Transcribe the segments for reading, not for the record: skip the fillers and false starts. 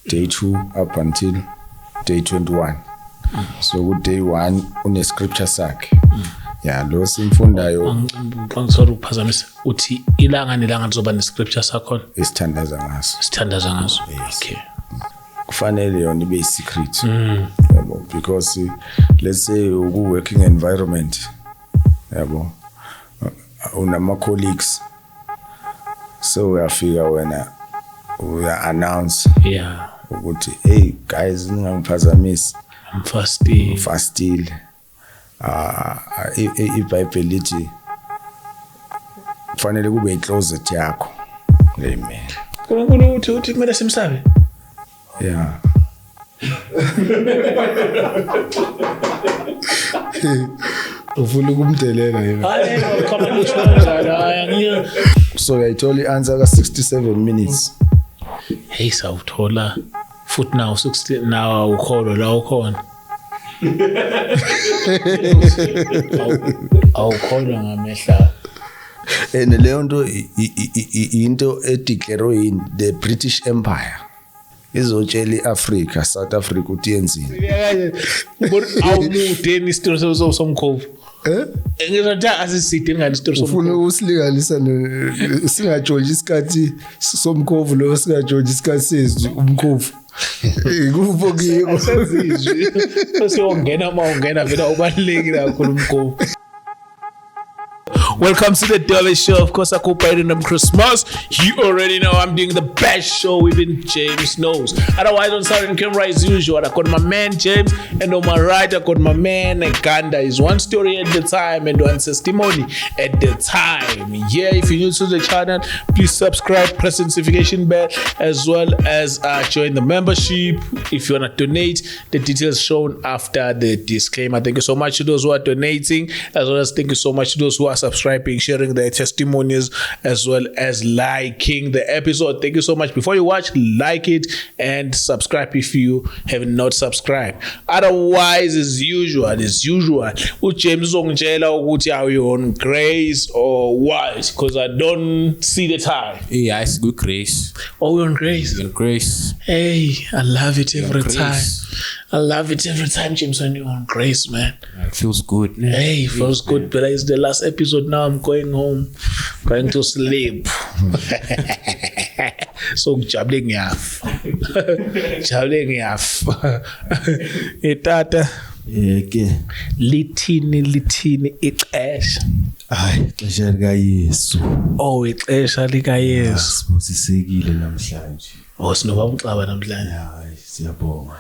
day 2 up until day 21. So ku day 1 une scripture sakhe. Yeah, lo simfundayo Sorry ukuphazamisa. Uthi ilanga nelanga lizoba ne scripture sakho. Isithandaza ngaso. Sithandaza ngaso. Okay. Kufanele yona ibe secret. Yabo, because let's say uku working environment. Yabo. Unama colleagues. So uyafika wena uya announce. Yeah. Ukuthi hey guys ningangiphazamisi. I'm fasting. iBhayibheli lithi kufanele kube icloset yakho. Amen. Kunkulunkulu uthi kumele simsabe. Yeah. Ufuna ukumdelela yena. Hayi khona ushona So uyayithola iAnswer ka 67 minutes. Hey sawuthola futhi now 60 now ukholo la ukhona. Awukholwa ngamehla. And leyo nto into edeclare in the British Empire. Izotshela iAfrica, South Africa uthi yenzini. Awumude isitory somkhovu. Ngizothi asiside ngani isitory somkhovu. Ufuna usilinganisa singajoji isikhathi somkhovu lo singajoji isikhathi sezwi umkhovu. Kupho kiko. Siyongena mawungena vela ubalekile kakhulu umkhovu. Welcome to the Dolly Show. Of course, I cooperated on Christmas. You already know I'm doing the best show even James knows. Otherwise, on Southern Camera as usual, I got my man James, and on my right, I got my man Ganda. Is one story at the time and one testimony at the time. Yeah, if you're new to the channel, please subscribe, press the notification bell, as well as join the membership. If you want to donate, the details shown after the disclaimer. Thank you so much to those who are donating, as well as thank you so much to those who are subscribing, sharing their testimonies, as well as liking the episode. Thank you so much. Before you watch, like it and subscribe if you have not subscribed. Otherwise, as usual, James ungitshela ukuthi are you on grace or what? Because I don't see the time. Yeah, it's good grace. Oh, we're on grace. Good grace. Hey, I love it every time. I love it every time, James, when you're on grace, man. It feels good. Hey, it feels good. But it's the last episode now. I'm going home, going to sleep. So, jabbling yaf. Tata. Yeke. Lithini ixesha. Hayi, ixesha lika Yesu. Oh, ixesha lika Yesu. Sibusisekile namhlanje. Oh, sinobaba uXaba namhlanje. Hayi, siyabonga.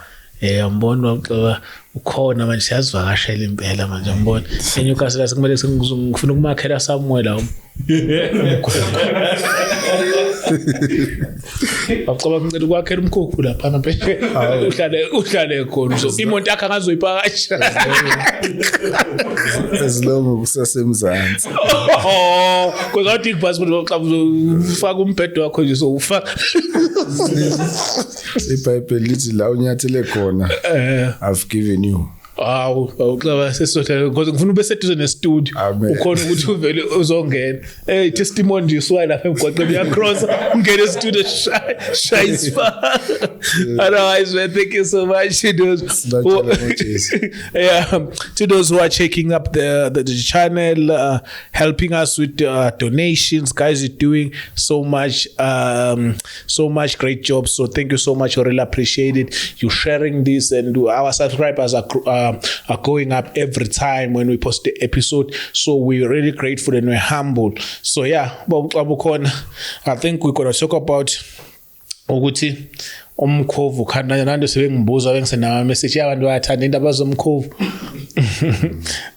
Ngibona uXaba ukhona manje siyazivakashela impela manje ngibona. eNewcastle sekumele ngifuna ukumakhela Samuel la. Bacaba ngicela ukwakhela umkhukhu lapha ngaphe. Uhlale khona. So imoto yakhe angazoyipakasha. As long kusasemzansi. Oh, kuzothi ibhasi xa uzofaka umbhedo wakho nje so ufaka. iBhayibheli lithi la unyathele khona. I've given you. Awuxaba sesotha because ngifuna ube seduze nestudio ukhona ukuthi uvele uzongena testimony nje swaya lapha emgwaqeni ya cross ungena estudio shy spa. Otherwise, thank you so much to those to those who are checking up the channel, helping us with donations. Guys, you're doing so much great job, so thank you so much. I really appreciate it. You sharing this, and our subscribers are going up every time when we post the episode, so we're really grateful and we're humble. So yeah, I think we're gonna talk about ukuthi umkhovu khanda nando sebengibuza bengisena message yabantu bayathanda indaba zomkhovu.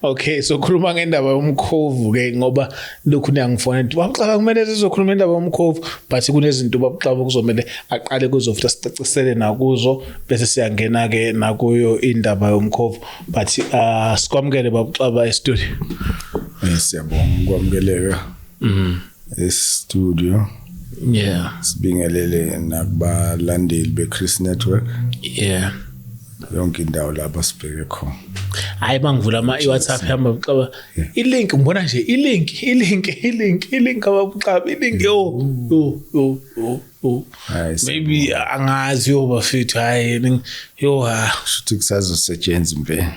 Okay, so khuluma ngendaba yomkhovu ke ngoba lokhu niyangifona ukuthi babuxaba kumele sizokhuluma indaba yomkhovu, but kunezinto babuxaba kuzomela aqale kuzo futhi sicacisele nakuzo bese siyangena ke nakuyo indaba yomkhovu. But sikwamukele babuxaba e-studio. Siyabonga ukwamukeleka e-studio. Yeah, sibingelele nakubalandeli beChris Network. Yeah, yonke indawo lapha sibheke khona. Hayi bangivula ama WhatsApp yami babuxaba. I-link ngibona nje i-link ababuxaba i-link maybe angazi yoba fithi hayi yo Shuthi kusazosetshenzwa impela.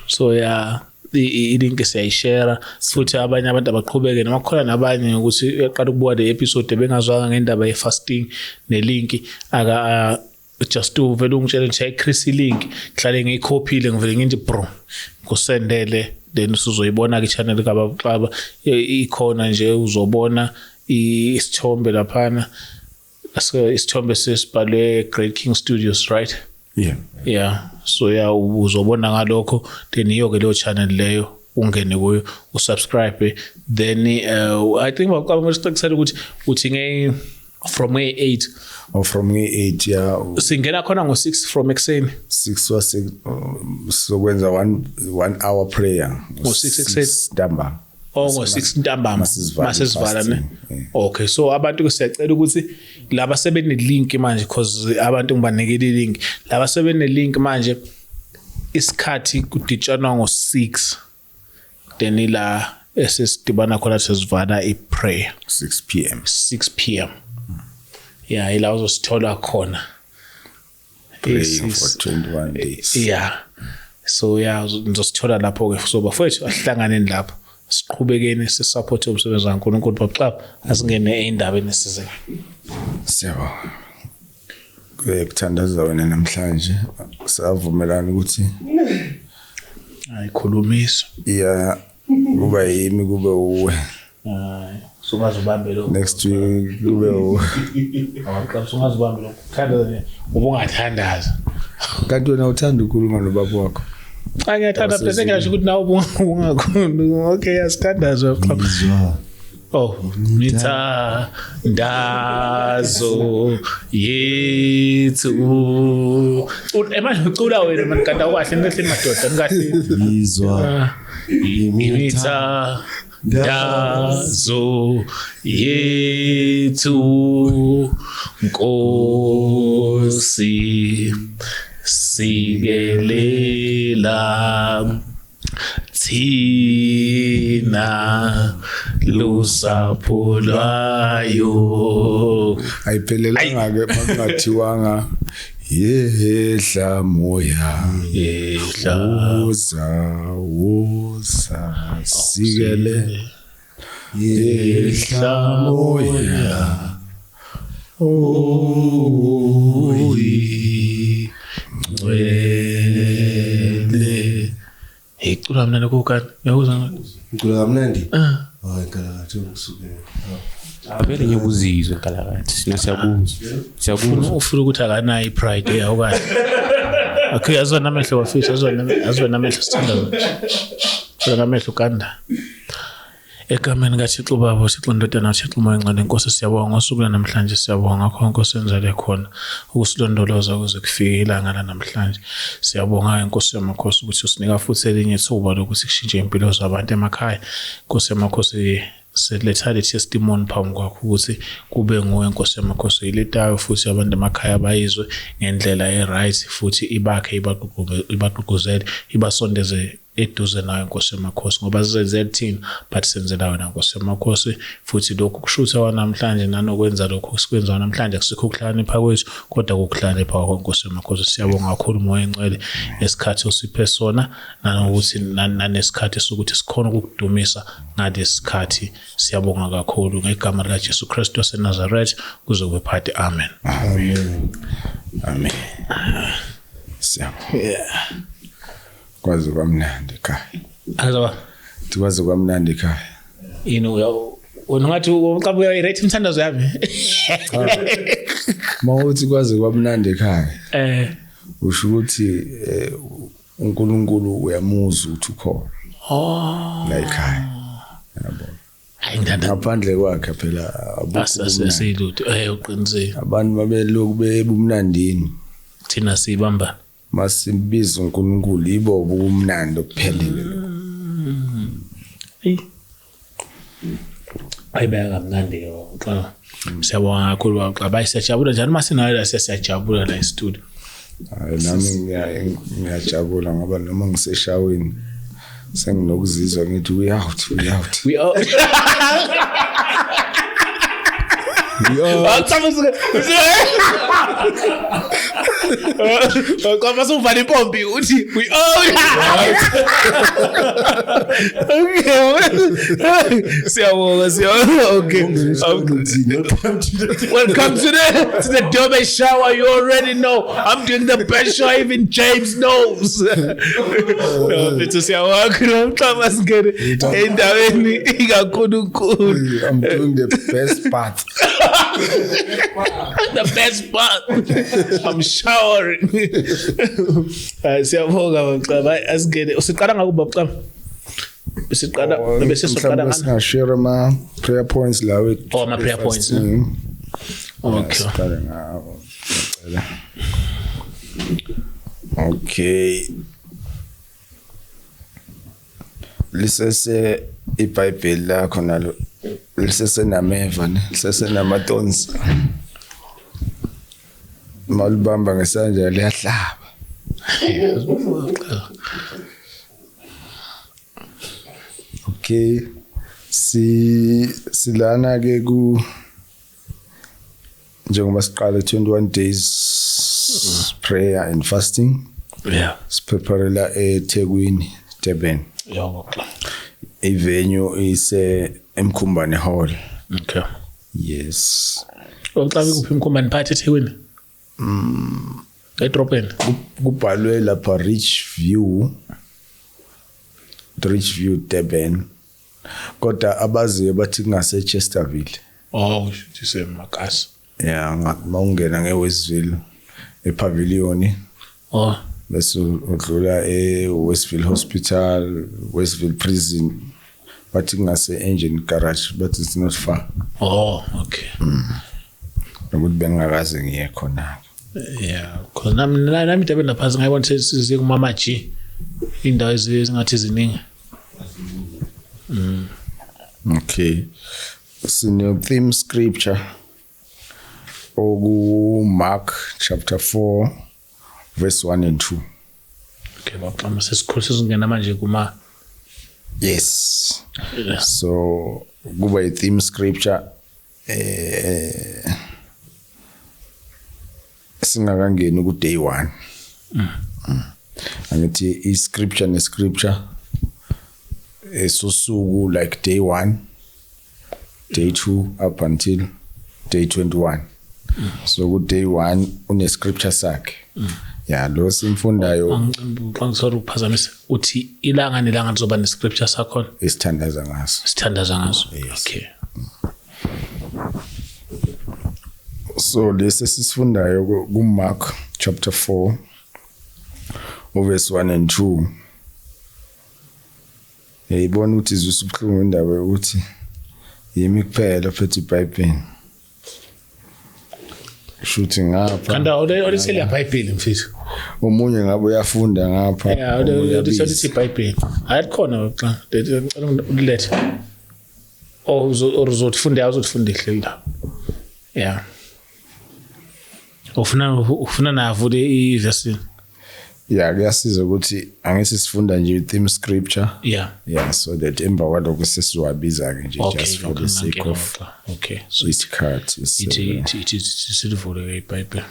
So yeah, i-link siyayishare futhi abanye abantu abaqhubeke noma khona nabanye ukuthi uyaqala ukubuka le episode bengazwanga ngendaba ye-fasting ne-link aka just uvele ungitshele nje Chris link hlale ngiyikhophile ngivele ngithi bro kusendele then usuzoyibona ke channel kaBaba ikhona nje uzobona isithombe laphana isithombe sesibhalwe Great King Studios, right? Yeah, so yeah uzobona ngalokho then iyo ke leyo channel leyo ungene kuyo usubscribe then I think baqaba ngisicela ukuthi nge from 8 or from 8 yeah singena khona ngo6 from ekseni 6 was so kwenza 1 hour prayer ngo6 ekseni ntambama ngo6 ntambama masesivala ne okay so abantu siyacela ukuthi laba sebene link manje because abantu ngibanikele link laba sebene link manje isikhathi kuditshana ngo6 then ila esesidibana khona sesivala iprayer 6 p.m. Yeah, ila uzosithola khona praying for 21 days. Yeah. So yeah, uzosithola lapho ke so bafethu ahlanganeni lapho. Siqhubekeni sisupport umsebenzi kaNkulunkulu baba asingene endabeni sizeke. Siyabonga. Kuthandaza wena namhlanje savumelana ukuthi ayikhulumiso. Yeah, kuba yimi kube uwe. So ngazubambe lo Next week kube uwe. Awuqala ngazubambe lo. Khanda ubungathandaza. Kanti wena uthanda ukukhuluma nobaba wakho? Angiyathanda bese ngisho ukuthi nawe ubungakhulu. Okay, asithandaza. Mithandazo yethu. Emanje ucula wena manje kanti awukahle nehle madoda ngathi Ngizwa imithandazo yethu Nkosi sikelela thina lusapho lwayo ayiphelelanga ke makungathiwanga yehla moya woza sikele yehla moya ngcwele icula mnandi kokani uyawuza ngicula kamnandi hayi kalakathi usuke Avele ngiyabuzizwa kalakathi sina siyabuza ufuna ukuthi akanayo ipride awukahle okay azona amehlo wafisha azona amehlo sithandaza azona amehlo kanda egameni kaThixo Baba uThixo Ndodana uThixo Moya Ngcwele Nkosi siyabonga ngosuku namhlanje siyabonga khona Nkosi enzele khona ukusilondoloza ukuze kufike ilanga namhlanje siyabonga Nkosi yamakhosi ukuthi usinika futhi elinye ithuba lokuthi kushintshe impilo zabantu emakhaya Nkosi yamakhosi seletha testimony phambi kwakho ukuthi kube nguwe Nkosi yamakhosi iletayo futhi abantu emakhaya bayizwe ngendlela eright futhi ibakhe ibaqhuquzele ibasondeze eduze nayo Nkosi yamakhosi ngoba sizenze thina but senzela wena Nkosi yamakhosi futhi lokhu kushutha wanamhlanje nanokwenza lokhu sikwenza namhlanje akusikho ukuhlakanipha kwethu kodwa ukuhlakanipha kwakho Nkosi yamakhosi siyabonga kakhulu Moya Ngcwele esikhathi osiphe sona nanokuthi nanesikhathi sokuthi sikhona ukukudumisa ngalesikhathi siyabonga kakhulu ngegama la Jesu Kristu waseNazaretha kuze kube phakathi amen siyabonga kwazi kwamnandi ekhaya azaba kwazi kwamnandi ekhaya ungathi uqaba uyirate imthandazo yami mawuthi kwazi kwamnandi ekhaya usho ukuthi uNkulunkulu uyamuzwa ukuthi ukhona la ekhaya yabo ayindanda ngaphandle kwakhe phela asasesiluthi uqinisile abantu babeloku bebumnandini thina sibamba masibiza uNkulunkulu yibo ubumnandi okuphelele ayibeka kamnandi xa siyabonga kakhulu baba siyajabula njalo masinayo la siyajabula la e-studio nami ngiyajabula ngoba noma ngiseshaweni senginokuzizwa ngithi we out we out Kama suvale impompi uthi we all. Okay. Siyabonga. Okay. Welcome to the Dobe shower. You already know I'm doing the best show even James knows. No, it's siyabonga. Kama singene endaweni ikakhulu. I'm doing the best part. The best part. I'm showering. Siyabonga baba. Asingene. Usiqala ngakuba baba. Siqala bese soqala ngani? Ngashare ama prayer points la with. Oh, my prayer points. Okay. Okay. Lisese iBhayibheli lakho nalo lisese nameva ne lisese namatonsi. Malibamba ngesandla liyahlaba. Okay. Silana ke ku njengoba siqala 21 days prayer and fasting. Yeah. Sipreparela eThekwini, Durban. Yeah. Ivenue is eMkhumbane Hall. Okay. Yes. Uqala kuphi Mkhumbane party eThekwini? Edropeni. Kubhalwe lapha Rich View Durban. Kodwa abaziyo bathi ngase Chesterville. Oh, shise Makasi. Yeah, mawungena ngeWestville ePavilion. Oh. Bese udlula eWestville Hospital, Westville Prison. Bathi ngase Engine Garage, but it's not far. Oh, okay. Nokuthi bengakaze ngiye khona. Yeah, because nami Durban lapha ngayibona sesize kuMama G. Indawo ezingathi ziningi. Okay. Sine theme scripture oku Mark chapter 4 verse 1 and 2. Okay, baqama sesingena manje kuma. Yes. Yeah. So kuba I theme scripture singakangeni ku day 1. Angithi I scripture ne scripture esosuku like day 1, day 2 up until day 21. So ku day 1 une scripture sakhe. Yeah, lo simfundayo Ngizora ukuphazamisa uthi ilanga nelanga lizoba ne scripture sakho isithandaza ngaso. sithandaza ngaso. Okay. So lesi sisifundayo ku Mark chapter 4 verse 1 and 2. Yayibona ukuthi izusubhlungu indaba ukuthi yimi kuphela phethe iBhayibheli. Shooting ngapha. Kanda olisele iBhayibheli mfethu. Omunye ngabe uyafunda ngapha. Yeah, olisele iBhayibheli. Ayakhona xa ulethe. Uzofunda ihle la. Yeah. Ufuna navule iverse. Yeah, kuyasiza ukuthi angisi sifunda nje theme scripture. Yeah. Yeah, so that emva kwalokho sesiwabiza ke nje just for the sake of okay. So it's cut. it is silivule iBhayibheli.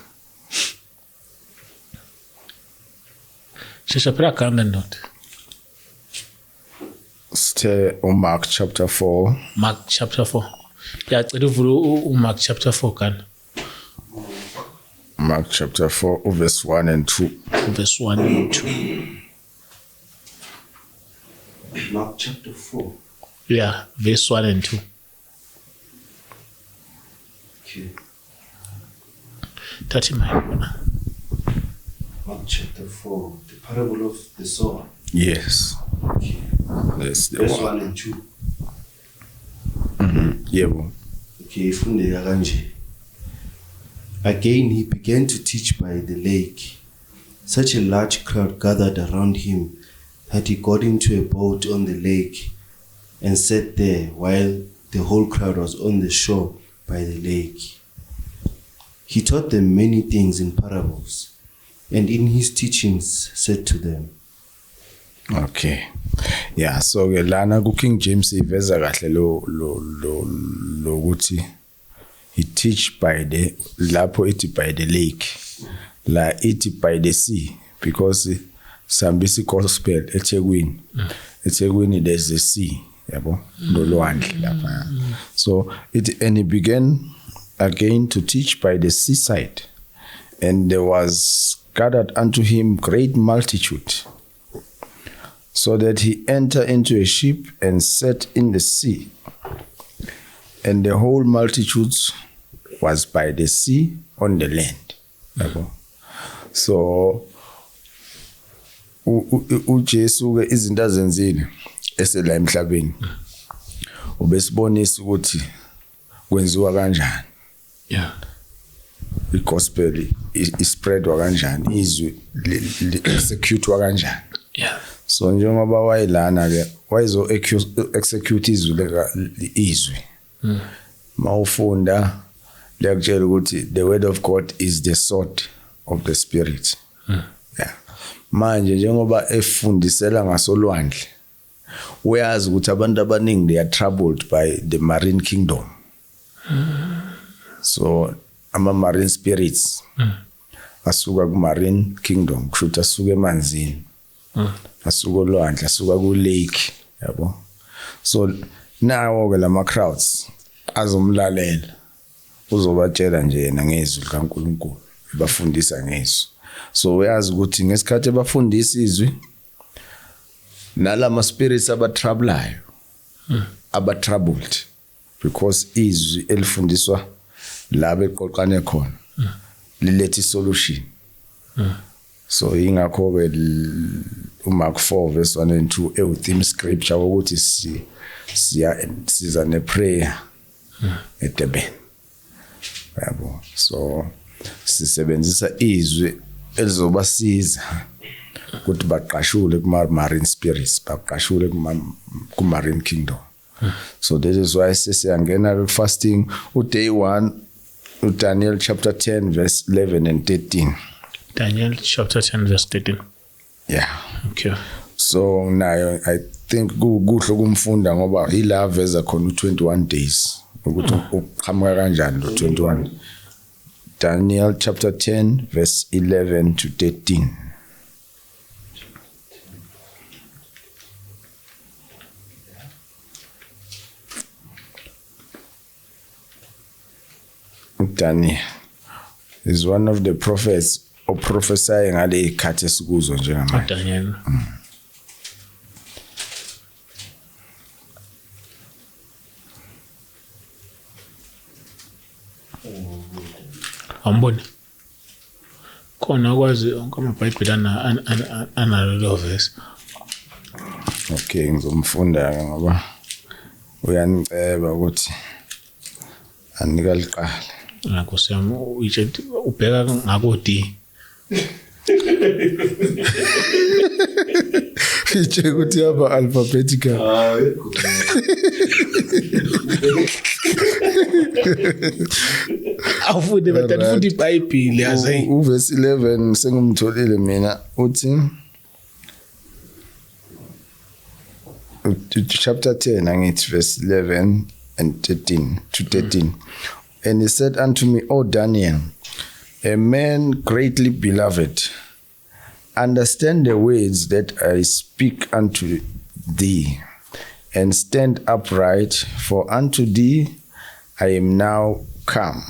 Shesha phela kanda not. Stay on Mark chapter 4. Mark chapter 4. Yeah, cela uvule Mark chapter 4 kan. Mark chapter 4 verse 1 and 2. Verse 1 and 2. Mark chapter 4. Yeah, verse 1 and 2. Okay. 30 minutes. Mark chapter 4. The parable of the sower. Yes. Okay. That's the Verse one. 1 and 2. Yebo. Okay, ifundeka kanje. Again he began to teach by the lake. Such a large crowd gathered around him that he got into a boat on the lake and sat there while the whole crowd was on the shore by the lake. He taught them many things in parables, and in his teachings said to them. Okay. Yeah, so ke lana ku King James iveza kahle lo ukuthi he teach by the lapho iti by the lake, la iti by the sea, because sambisi gospel eThekwini. eThekwini there's the sea, yabo, nolwandle lapha. So and he began again to teach by the seaside, and there was gathered unto him great multitude, so that he entered into a ship and sat in the sea, and the whole multitude was by the sea on the land. So uJesu ke izinto azenzile esela emhlabeni ubesibonisa ukuthi kwenziwa kanjani. Yeah. I-gospel ispreadwa kanjani, izwi li-execute kanjani. Yeah. So njengoba wayilana ke wayizo execute izwi. Mawufunda liyakutshela ukuthi the word of God is the sword of the spirit. Yeah. Manje njengoba efundisela ngasolwandle uyazi ukuthi abantu abaningi they are troubled by the marine kingdom. So ama-marine spirits asuka ku-marine kingdom, kushuthi asuka emanzini, asuka olwandle, asuka ku-lake, yabo. So nawo-ke lama-crowds azomlalela, uzobatshela nje yena ngezwi likaNkulunkulu, bafundisa ngezwi. So uyazi ukuthi ngesikhathi bafundisa izwi nalama spirits abatroublayo, abatroubled, because izwi elifundiswa la beqoqane khona lilethe solution. So ingakho ke uMark 4 verse 1 and 2 theme scripture ukuthi siza ne prayer eTeben. Yabo. So sisebenzisa izwi elizobasiza ukuthi baqashule kuma-marine spirits, baqashule ku-marine kingdom. So that is why sesiyangena fasting day 1 Daniel chapter 10 verse 11 and 13. Daniel chapter 10 verse 13. Yeah. Okay. So now I think kuhle kumfunda ngoba ila veza khona 21 days ukuthi uqhamuka kanjani lo 21. Daniel chapter 10 verse 11 to 13. Daniel is one of the prophets or prophesying ngale ikhathi esikuzo njengamanje. Daniel. Amboni. Khona kwazi onke amabhayibheli analelo verse. Okay, ngizomfunda ngoba uyaniceba ukuthi anika liqala. Nkosi yami uyithi ubheka ngako D. Iche ukuthi aba alphabetical. Awufunde bathatha iBhayibheli yazi. Uverse 11 sengimtholile mina uthi chapter 10 angithi verse 11 and 13 to 13. And he said unto me, O Daniel, a man greatly beloved, understand the words that I speak unto thee, and stand upright, for unto thee I am now come.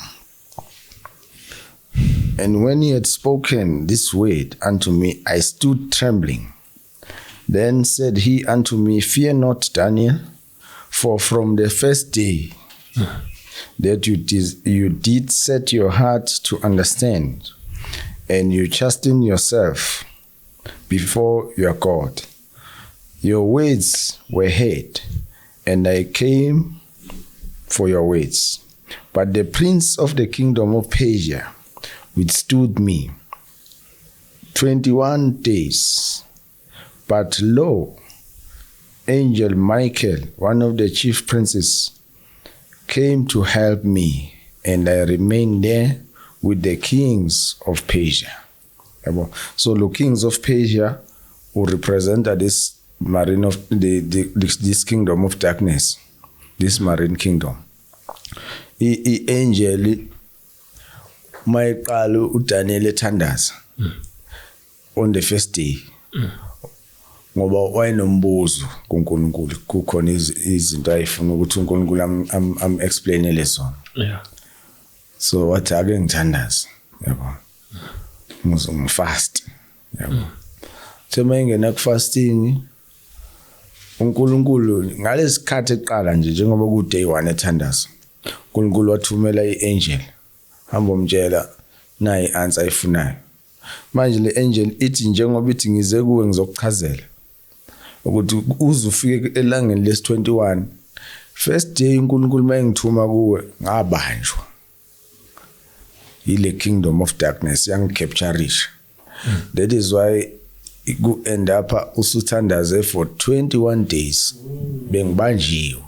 And when he had spoken this word unto me, I stood trembling. Then said he unto me, Fear not, Daniel, for from the first day that you did set your heart to understand, and you chasten yourself before your God, your words were heard, and I came for your words. But the prince of the kingdom of Persia withstood me 21 days. But lo, angel Michael, one of the chief princes, came to help me, and I remained there with the kings of Persia. So the kings of Persia who represented this marine of this kingdom of darkness, this marine kingdom. i-angel mayiqala uDaniel ethandaza on the first day ngoba wayenombuzo kuNkulunkulu kukhona izinto ayifuna ukuthi uNkulunkulu am explainele zona. Yeah. So wathi ake ngithandaza yabo ngizongfast yabo thema ingena ku fasting uNkulunkulu ngalesikhathi eqala nje njengoba ku day 1 ethandaza uNkulunkulu wathumela iangel hamba umtshela nayi answer ayifunayo manje le angel ithi njengoba ithi ngize kuwe ngizokuchazela ukuthi uzufike elangeni lesi21 first day uNkulunkulu mayengithuma kuwe ngabanjwa ile kingdom of darkness captureish. That is why you end up usuthandaze for 21 days bengibanjiwe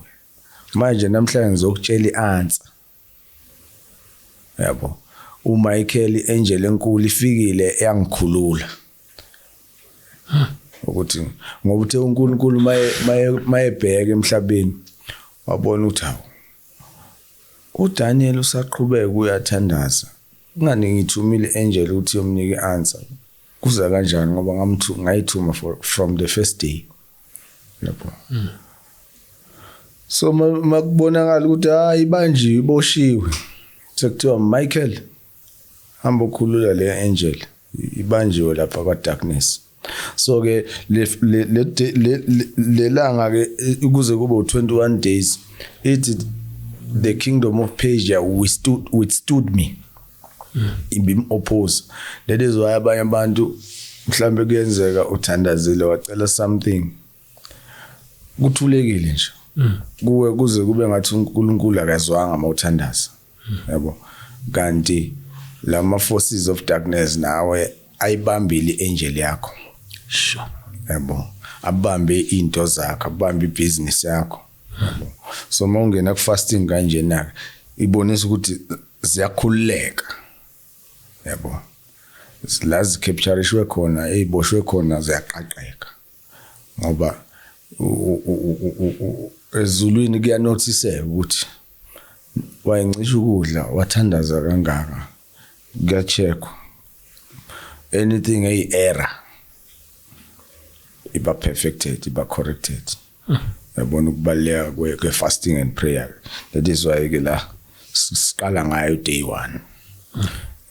manje namhlanje ngizokutshela ianswer yabo uMichael angel enkulu ifikile yangikhulula ukuthi ngoba uthe uNkulunkulu mayebheka emhlabeni wabona ukuthi hawo uDaniel usaqhubeka uyathandaza ngani ngithumile angel ukuthi yomnike answer kuza kanjani ngoba ngayithuma from the first day yabo so makubonakala ukuthi hayi banjiwe iboshiwe sekuthiwa Michael hamba ukhulula le angel ibanjiwe lapha kwa darkness. So ke le langa ke ukuze kube u21 days it the kingdom of Persia withstood me ibim oppose. That is why abanye abantu mhlambe kuyenzeka uthandazile wacela something kuthulekile nje kuwe kuze kube ngathi uNkulunkulu akazwanga mawuthandaza yabo kanti lama forces of darkness nawe ayibambile angel yakho sure yabo abambe into zakho abambe ibusiness yakho yabo so mawungena ku fasting kanje na ibonisa ukuthi ziyakhululeka yabo silazi captureshwe khona eziboshwe khona ziyaqaqeka ngoba ezulwini kuya notice ukuthi wayencisha ukudla wathandaza kangaka kuyacheckwa anything ay error iba perfected iba corrected yabona ukubaleka kwe fasting and prayer. That is why ke la siqala ngayo day 1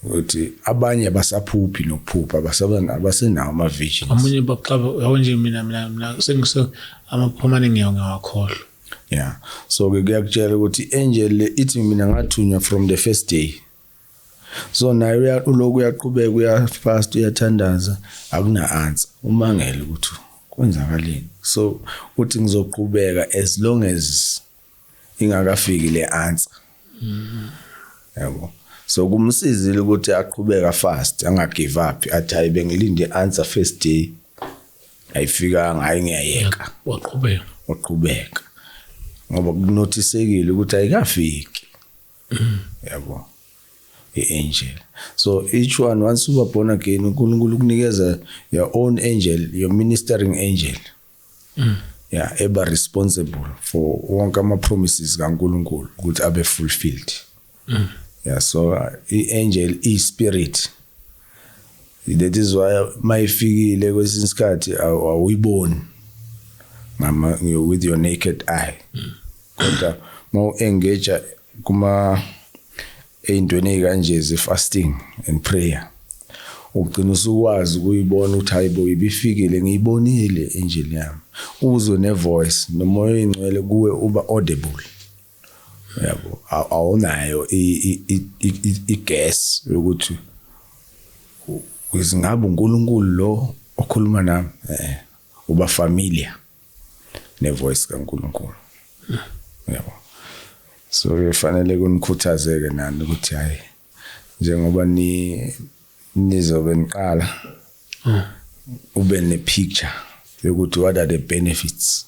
ukuthi abanye basaphuphi nokuphupha abasenawo ama visions amunye baqaba awonje mina sengise amaphumane ngiyawakhohlwa. Yeah, so ke kuyakutshela ukuthi angel ithi mina ngathunywa from the first day. So naye uloku uyaqhubeka uyafast uyathandaza akuna answer umangele ukuthi kwenzakaleni. So uthi ngizoqhubeka as long as ingakafiki le answer. Yabo. So kumsizile ukuthi aqhubeka fast angagive up athi hayi bengilinde answer first day ayifika ngayi ngiyayeka waqhubeka ngoba kunotisekile ukuthi ayikafiki yabo angel. So each one once you are born again uNkulunkulu ukunikeza your own angel, your ministering angel. Yeah, eba responsible for wonke ama promises kaNkulunkulu ukuthi abe fulfilled. Yeah, so angel is spirit. That is why mayifikile kwesinye isikhathi awuyiboni mama with your naked eye. Kodwa mo engage kuma eyintweni kanje ze fasting and prayer ugcina usukwazi ukuyibona ukuthi hayibo ibifikile ngiyibonile angel yami uzwe ne voice nomoya ingcwele kuwe uba audible yabo awunayo i-guess ukuthi uzingabe uNkulunkulu lo okhuluma nami uba familiar ne voice kaNkulunkulu yabo. So kufanele kunikhuthazeke nani ukuthi hayi njengoba nizobe niqala ube ne picture yokuthi what are the benefits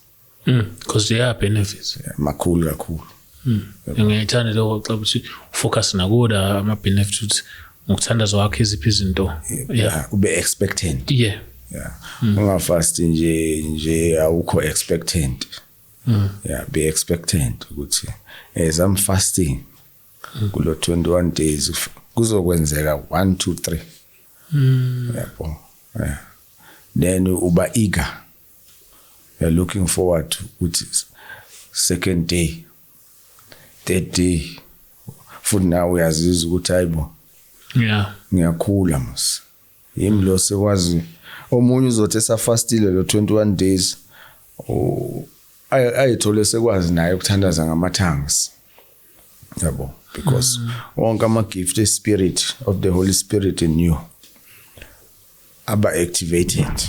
because there are benefits makhulu kakhulu. Ngiyayithanda lokho xa uthi focus nakuda ama benefits ngokuthandaza wakhe iziphi izinto ube expectant yeah ungafast nje awukho expectant. Yeah, be expectant ukuthi as I'm fasting kulo 21 days kuzokwenzeka 1 2 3 yabo yeah. Then uba eager, we are looking forward to second day, third day, futhi nawe uyazizwa ukuthi hayibo ngiyakhula mos yimi lo sekwazi omunye uzothi esafastile lo 21 days ayithole sekwazi naye ukuthandaza ngamathangs yabo because wonke ama gift the spirit of the Holy Spirit in you aba activated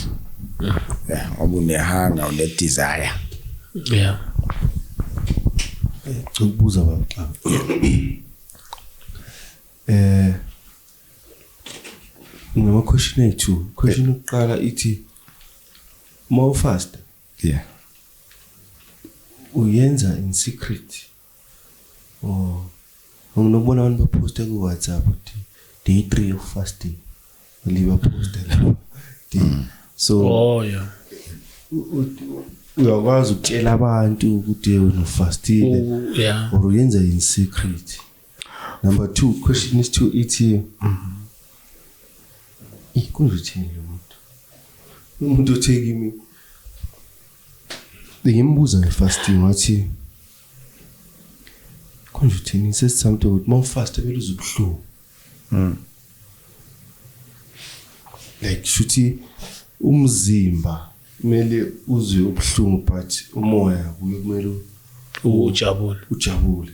yeah obunehanga une desire yeah ukubuza baba ngama question ethu question oqala ithi more fast yeah uyenza in secret or unobona abantu baposta ku WhatsApp uthi day 3 of fasting liba posta so yeah uyakwazi ukutshela abantu ukuthi unofastile yeah or uyenza in secret. Number 2 question is to ithi ikunjithini umuntu otheki mi ngimbuza ngefasting wathi konjithini says something with more fast vele uzobuhlungu like shuthi umzimba kumele uzwe ubuhlungu but umoya kuye kumele ujabule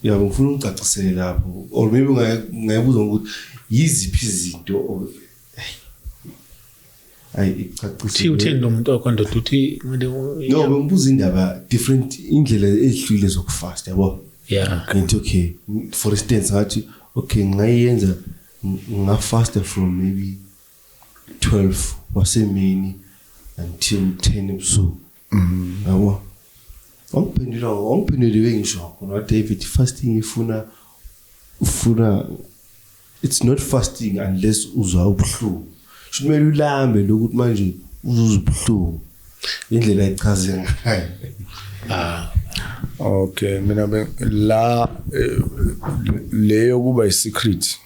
yabo ngifuna ucacisele lapho or maybe ngayibuza ukuthi yiziphi izinto icacisele uthini lo muntu okhonda uthi no ngibuza indaba different indlela ezihlukile zokufast yabo yeah ngithi okay for instance ngathi okay ngayenza ngafasta from maybe 12 wasemini until 10 ebusuku yabo ongiphendule ngisho khona David fasting ifuna it's not fasting unless uzwa ubuhlungu kumele ulambe lokuthi manje uzubuhlungu indlela echaze ngayo okay mina la leyo kuba isecret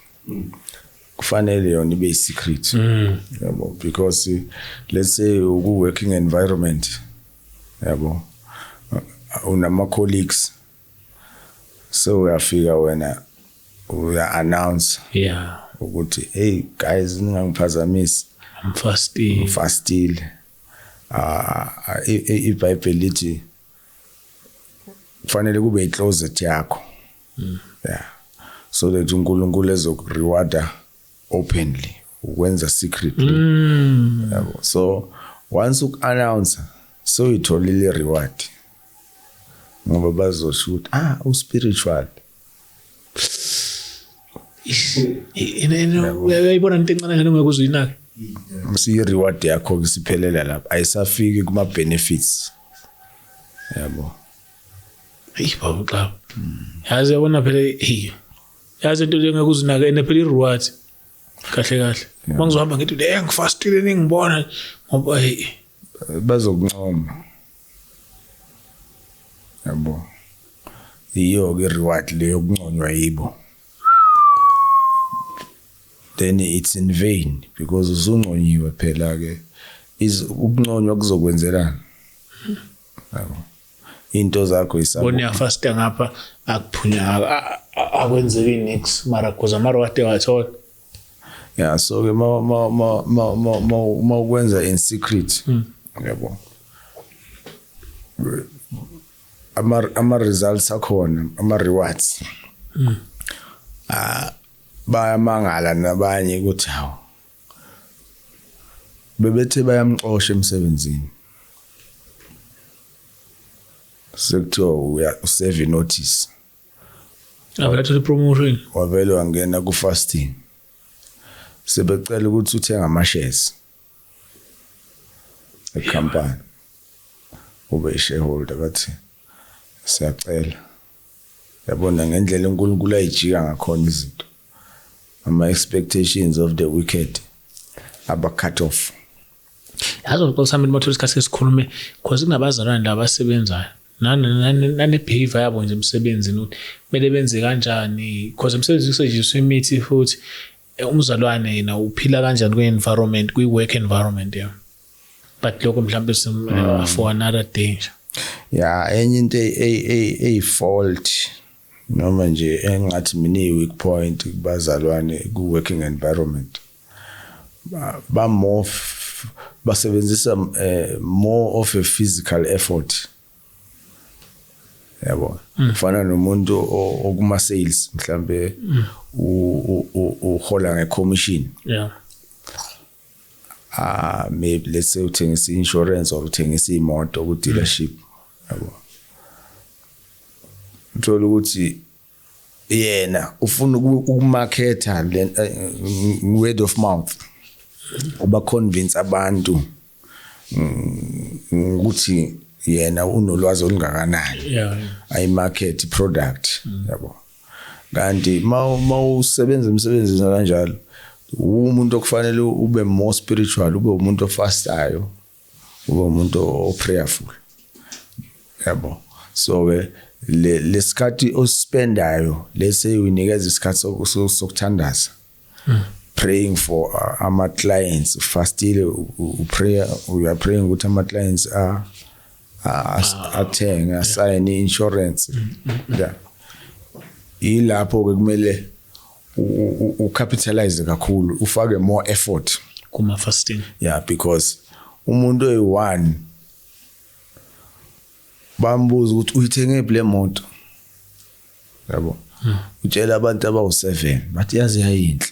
kufanele yona ibe isecret yabo because let's say uku working environment yabo unama colleagues so uyafika wena uya announce yeah ukuthi hey guys ningangiphazamisi I'm fastile iBhayibheli lithi kufanele kube icloset yakho yeah so that uNkulunkulu ezokureward openly ukwenza secretly yabo so once uk announce so itholile reward ngoba bazoshoot uspiritual uyayibona into encane nje ngeke uzuyinaka si reward yakho isiphelela lapha ayisafiki kuma benefits yabo baba xa yazi yabona phela yazi into ngeke uzinaka ene phela ireward kahle mangizohamba ngithi ngifastile ningibona ngoba bazokuncoma yabo iyo ke reward leyo kunconywa yibo then it's in vain because uzunconyiwe phela ke ukunconywa kuzokwenzelana yabo into zakho isabo bona yafasta ngapha akuphunya akwenzeki next mara cause amaro wate wathola yeah so ke ma ukwenza in secret yabo ama results akhona ama rewards bayamangala nabanye ukuthi hawo bebethe bayamxosha emsebenzini sekuthiwa usave notice abalathola promotion wavele wangena ku fasting sebecela ukuthi uthenga ama shares ecompany ube shareholder bathi siyacela yabona ngendlela uNkulunkulu ayijika ngakhona izinto ama expectations of the wicked aba cut off yazo xa usamile motho isikhathi esikhulume because kunabazalwane laba abasebenzayo nane behavior yabo nje emsebenzini ukuthi kumele benze kanjani because emsebenzini kusetshenziswa imithi futhi umzalwane yena uphila kanjani kwi-environment kwi-work environment yeah but lokho mhlawumbe for another day yeah enye into fault noma nje engathi mina weak point kubazalwane ku-working environment basebenzisa more of a physical effort yabo ufana nomuntu okuma sales mhlambe uhola ngecommission yeah maybe let's say uthengisa insurance or uthengisa imoto ku dealership yabo uthola ukuthi yena ufuna ukumarketa word of mouth uba convince abantu ukuthi yena unolwazi olungakanani ay market product yabo kanti mawusebenza umsebenzi kanjalo umuntu okufanele ube more spiritual ube umuntu ofastayo ube umuntu oprayerful yabo so lesikhathi ospendayo lese uyinikeza isikhathi sokuthandaza praying for our clients fastile prayer we are praying ukuthi ama clients athenga assign insurance yeah ilapho ke kumele ucapitalize kakhulu ufake more effort kuma fasting yeah because umuntu oyi1 bambuza ukuthi uyithenge le moto yabo utshela abantu abawu7 bathi yazi yayinhle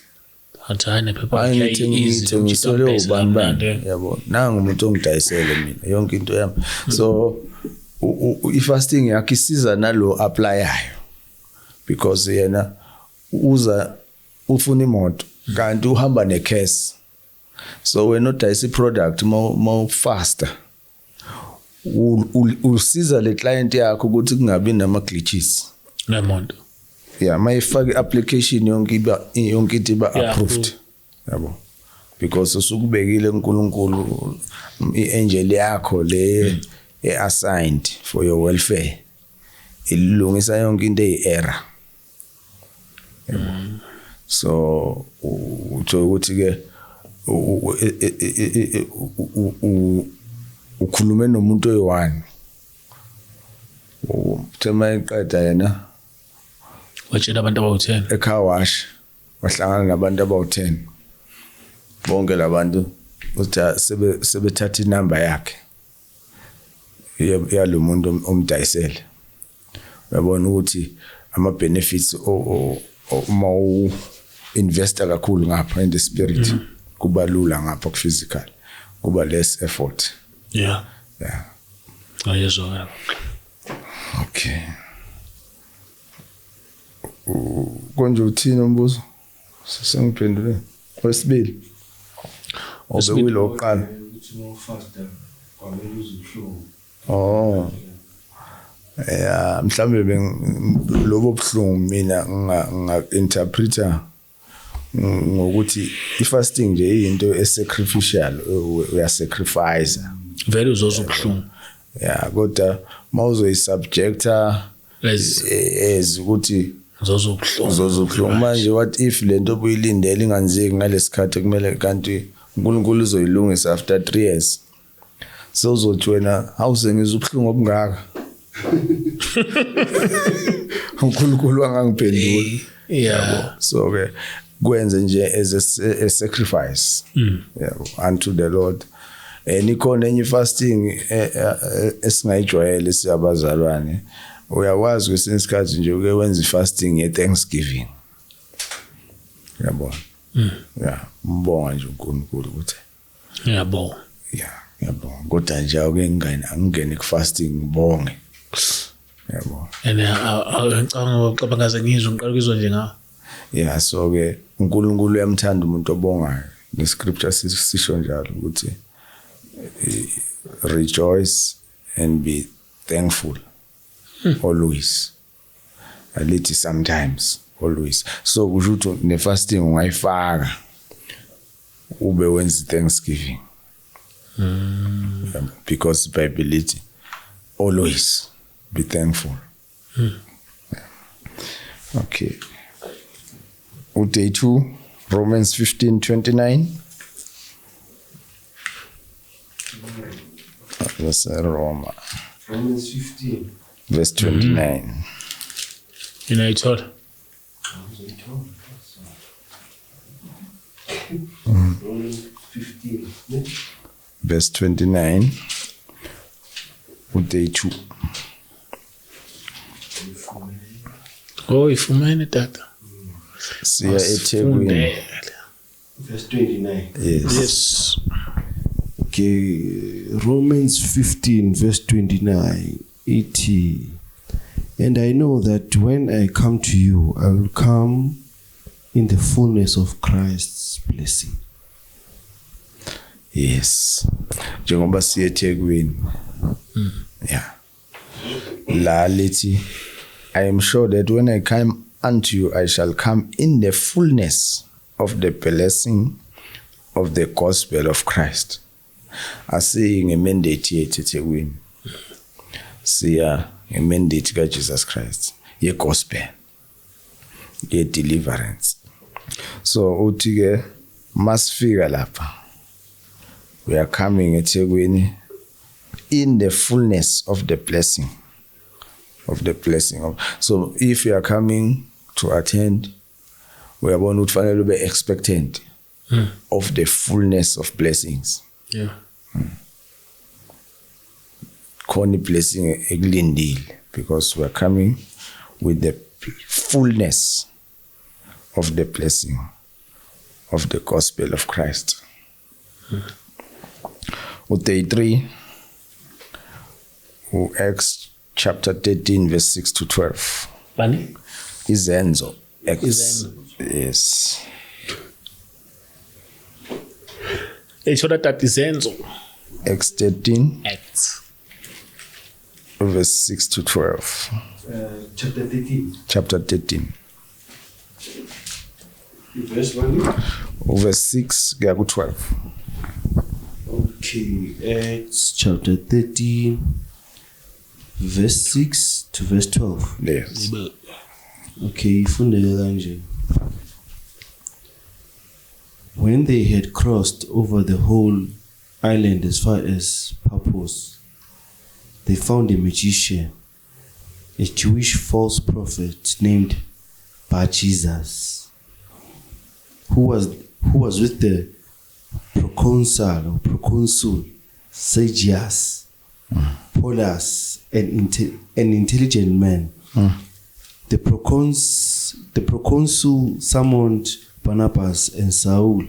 hathane phepha ngithengisele ubani yabo nanga umuntu ongidayisele mina yonke into yami so i-fasting yakhe isiza nalo applyayo because yena uza ufuna imoto kanti uhamba necase so wena udayisa iproduct more faster usiza le client yakho ukuthi kungabi nama glitches nemonto yeah mayifake application yonke into iba approved yabo because usukubekile uNkulunkulu iangel yakho le assigned for your welfare ilungisa yonke into error so utho ukuthi ke ukhulume nomuntu oyi1 uthema iqeda yena watshela abantu abawu10 ecar wash wahlangana nabantu abawu10 bonke labantu uthi sebethatha inamba yakhe yalo muntu omdayisele uyabona ukuthi ama benefits uma investor kakhulu ngapha in the spirit kuba lula ngapha ku physical kuba less effort yeah ayezwa okay konje uthina umbuzo sengiphendule wesibili obewilo oqala ukuthi mo faster kwamele uzuhlungu yeah mhlambe lobo buhlungu mina nga-interpreta ngokuthi i-fasting nje into e-sacrificial uyasacrifice vele uzozubuhlungu yeah kodwa mawuzoyisubjecta as ukuthi uzozubuhlungu manje what if lento obuyilindele inganzeki ngalesikhathi kumele kanti uNkulunkulu uzoyilungisa after 3 years so uzothi wena awusengiza ubuhlungu obungaka uNkulunkulu angangiphendula yeah so ke kwenze nje as a sacrifice yeah unto the Lord nikhona enye fasting esingayijwayele siyabazalwane uyakwazi kwesinye isikhathi nje uke wenza fasting ye-Thanksgiving yabona yeah mbonga nje uNkulunkulu ukuthi yabo yabona kodwa nje angingene ku-fasting ngibonge yabo and ngicabanga ucabangaze ngizwe ngiqala ukuzwa nje ngawo yeah so ke uNkulunkulu uyamthanda umuntu obongayo nescripture sisho njalo ukuthi rejoice and be thankful always alithi sometimes always so kusho ukuthi ne-fasting ungayifaka ube wenza Thanksgiving because Bible lithi always be thankful. Yeah. Okay. Day 2, Romans 15:29. That's Roma. Romans 15. Verse 29. United. Romans 15. Verse 29. Day 2. Oh, ifumene tata. Siya eThekwini. Verse 29. Yes. Yes. Okay, Romans 15, verse 29, 80. And I know that when I come to you, I will come in the fullness of Christ's blessing. Yes. Njengoba siya eThekwini. Yeah. La lithi, I am sure that when I come unto you, I shall come in the fullness of the blessing of the gospel of Christ. Asiyi ngemandate yethu eThekwini. Siya ngemandate kaJesus Christ, ye gospel, ye deliverance. So uthi ke masifika lapha, we are coming eThekwini in the fullness of the blessing. So if you are coming to attend, we are going to finally be expectant of the fullness of blessings. Yeah. Khona blessing ekulindile, because we are coming with the fullness of the blessing of the gospel of Christ. Day 3, Acts chapter 13, verse 6 to 12. Bani? Izenzo. Izenzo. Yes. Esho that izenzo. Acts 13, Acts. verse 6 to 12. Chapter 13. Chapter 13. Verse 1. Verse 6 kuya ku 12. Okay, Acts chapter 13, verse 6 to verse 12. Yes. Okay, ifundeke kanje. When they had crossed over the whole island as far as Paphos, they found a magician, a Jewish false prophet named Bar-Jesus, who was with the proconsul Sergius Paulus, an intelligent man. The proconsul summoned Barnabas and Saul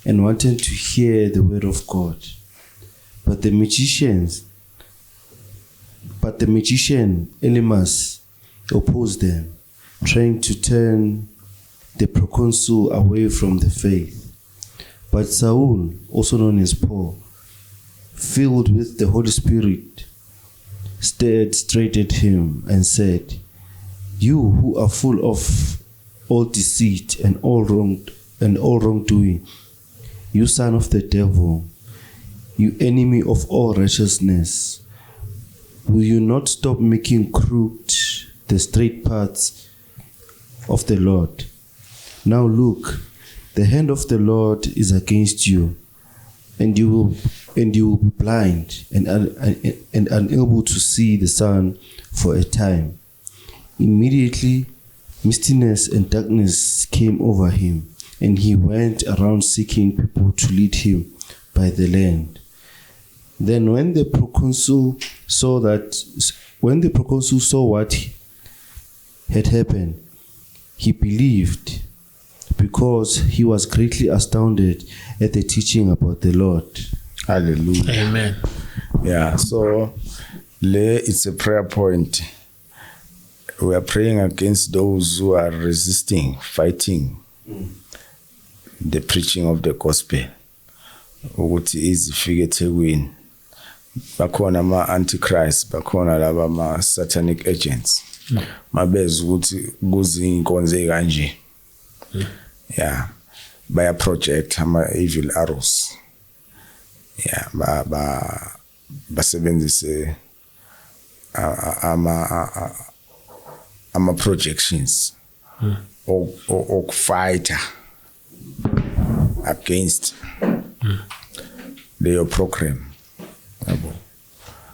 and wanted to hear the word of God. But the magician Elymas opposed them, trying to turn the proconsul away from the faith. But Saul, also known as Paul, filled with the Holy Spirit, stared straight at him and said, "You who are full of all deceit and all wrongdoing, you son of the devil, you enemy of all righteousness, will you not stop making crooked the straight paths of the Lord? Now look, the hand of the Lord is against you, and you will be blind and unable to see the sun for a time." Immediately, mistiness and darkness came over him, and he went around seeking people to lead him by the land. Then when the proconsul saw what had happened, he believed, because he was greatly astounded at the teaching about the Lord. Hallelujah. Amen. Yeah, so it's a prayer point. We are praying against those who are resisting, fighting the preaching of the gospel. Ukuthi izifike eThekwini. Bakhona ama-antichrist, bakhona laba ama-satanic agents. Mabeza ukuthi kuzinkonzo ezikanje. Yeah, baya project ama-evil arrows. Yeah, basebenzise ama projections or fighter against leyo program yabo.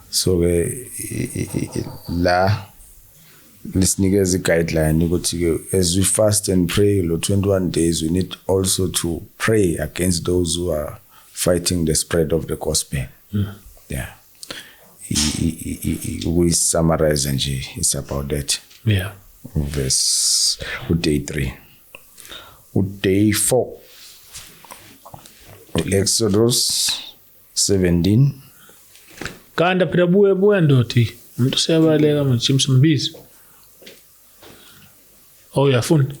So la lisinikeza guideline ukuthi as we fast and pray lo 21 days, we need also to pray against those who are fighting the spread of the gospel. Yeah. We summarize and it's about that. Yeah. Verse day 3. Day 4. Exodus 17. Kanda phela buye ndoti. Umuntu seyabaleka manje James Mbizo. Oh yafunda.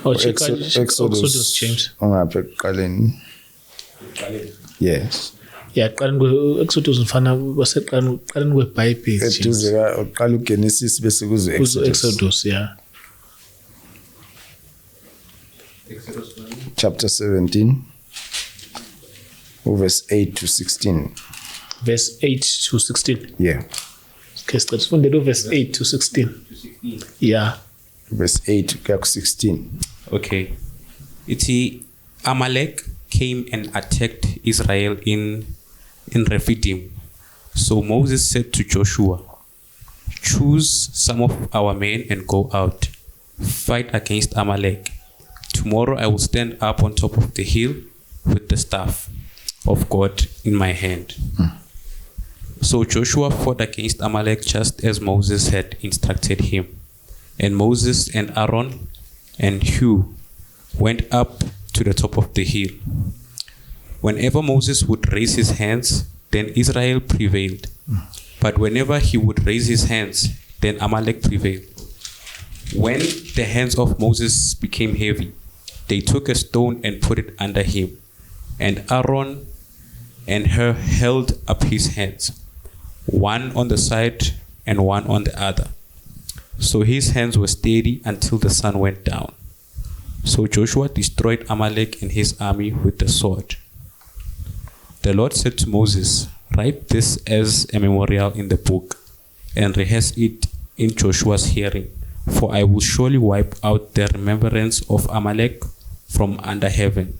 Oh check Exodus James. Ongapha ekuqaleni. Yes. Yeah, qala Exodus mfana baseqala kweBhayibheli. Eduze uqala uGenesis bese kuze Exodus, yeah. Chapter 17, verse 8 to 16. Verse 8 to 16. Yeah. Okay, let's find the verse 8 to 16. Yeah. Verse 8 to 16. Okay. Amalek came and attacked Israel in Rephidim. So Moses said to Joshua, "Choose some of our men and go out, fight against Amalek. Tomorrow I will stand up on top of the hill with the staff of God in my hand." So Joshua fought against Amalek just as Moses had instructed him. And Moses and Aaron and Hur went up to the top of the hill. Whenever Moses would raise his hands, then Israel prevailed. But whenever he would raise his hands, then Amalek prevailed. When the hands of Moses became heavy, they took a stone and put it under him. And Aaron and Hur held up his hands, one on the side and one on the other. So his hands were steady until the sun went down. So Joshua destroyed Amalek and his army with the sword. The Lord said to Moses, "Write this as a memorial in the book and rehearse it in Joshua's hearing, for I will surely wipe out the remembrance of Amalek from under heaven."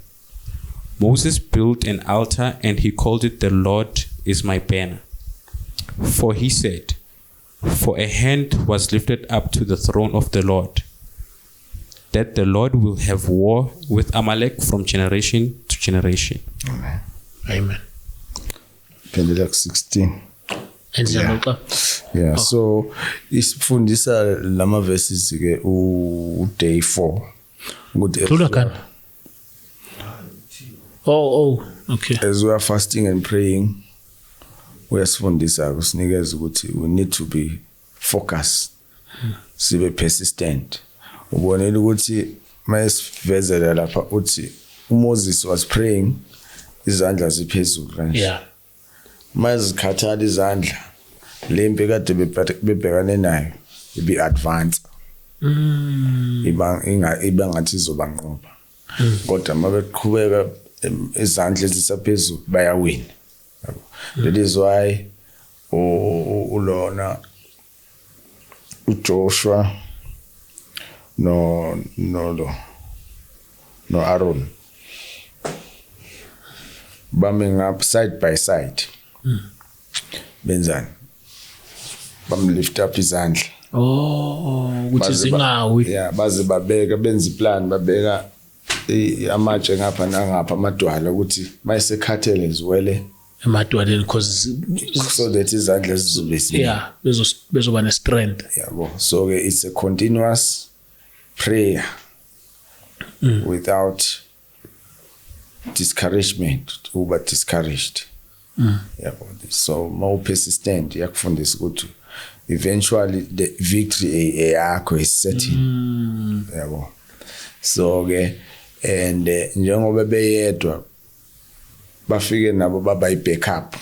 Moses built an altar and he called it "The Lord is my banner." For he said, "For a hand was lifted up to the throne of the Lord, that the Lord will have war with Amalek from generation to generation." Amen. Amen. Pendela 16. Yeah. So isifundisa lama verses ke day 4. Okay. As we are fasting and praying, uyasifundisa kusinikeza ukuthi we need to be focused. Sibe persistent. Ubonela ukuthi mayesivezela lapha uthi Moses was praying izandla ziphezulu kanje. Yeah. Mazikhathala izandla lempi kade bebhekane nayo ibi advance. Iba ngathi izobanqoba. Kodwa mabeqhubeka izandla ezisaphezulu bayawina. That is why ulona uJoshua no Aaron bumming up side by side. Benzani bam lift up izandla. Which is ingawi. Yeah, baze babeka benza iplan babeka amatshe ngapha nangapha amadwala ukuthi mayisekhathele ziwele emadwaleni because so that izandla zizobe yeah bezoba ne strength. Yabo. So it's a continuous prayer without discouragement, uba discouraged. Yabo. So more persistent yakufundisa ukuthi eventually the victory yakho is certain. Yabo. So and njengoba beyedwa bafike nabo baba i-backup.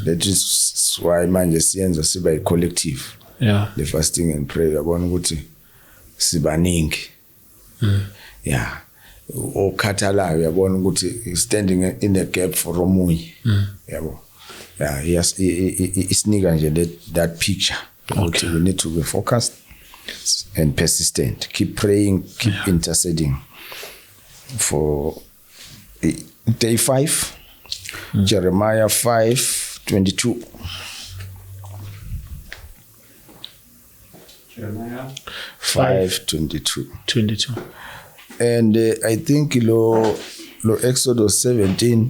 That is why manje siyenza siba i-collective. Yeah. The fasting and prayer yabona ukuthi sibaningi. Yeah. Okhathalayo yabona ukuthi standing in the gap for omunye. Yabo. Yeah, yes, isinika nje that picture. Okay. We need to be focused and persistent. Keep praying, keep interceding. For day 5, Jeremiah 5:22. Jeremiah 5:22. 22. And I think lo Exodus 17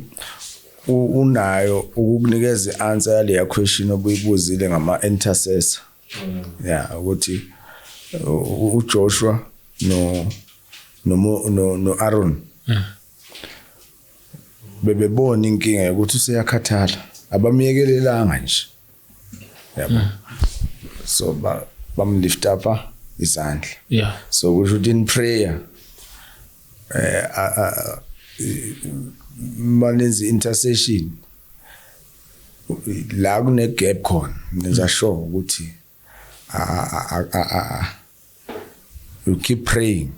unayo ukukunikeza answer yale question obuyibuzile ngama intercessor. Yeah, ukuthi uJoshua no Aaron bebebona inkinga ukuthi useyakhathala abamiyekelelanga nje. Yabo. So bamlift up izandla. Yeah. So we should in prayer manenzi intercession la kune gap khona nenza sure ukuthi you keep praying.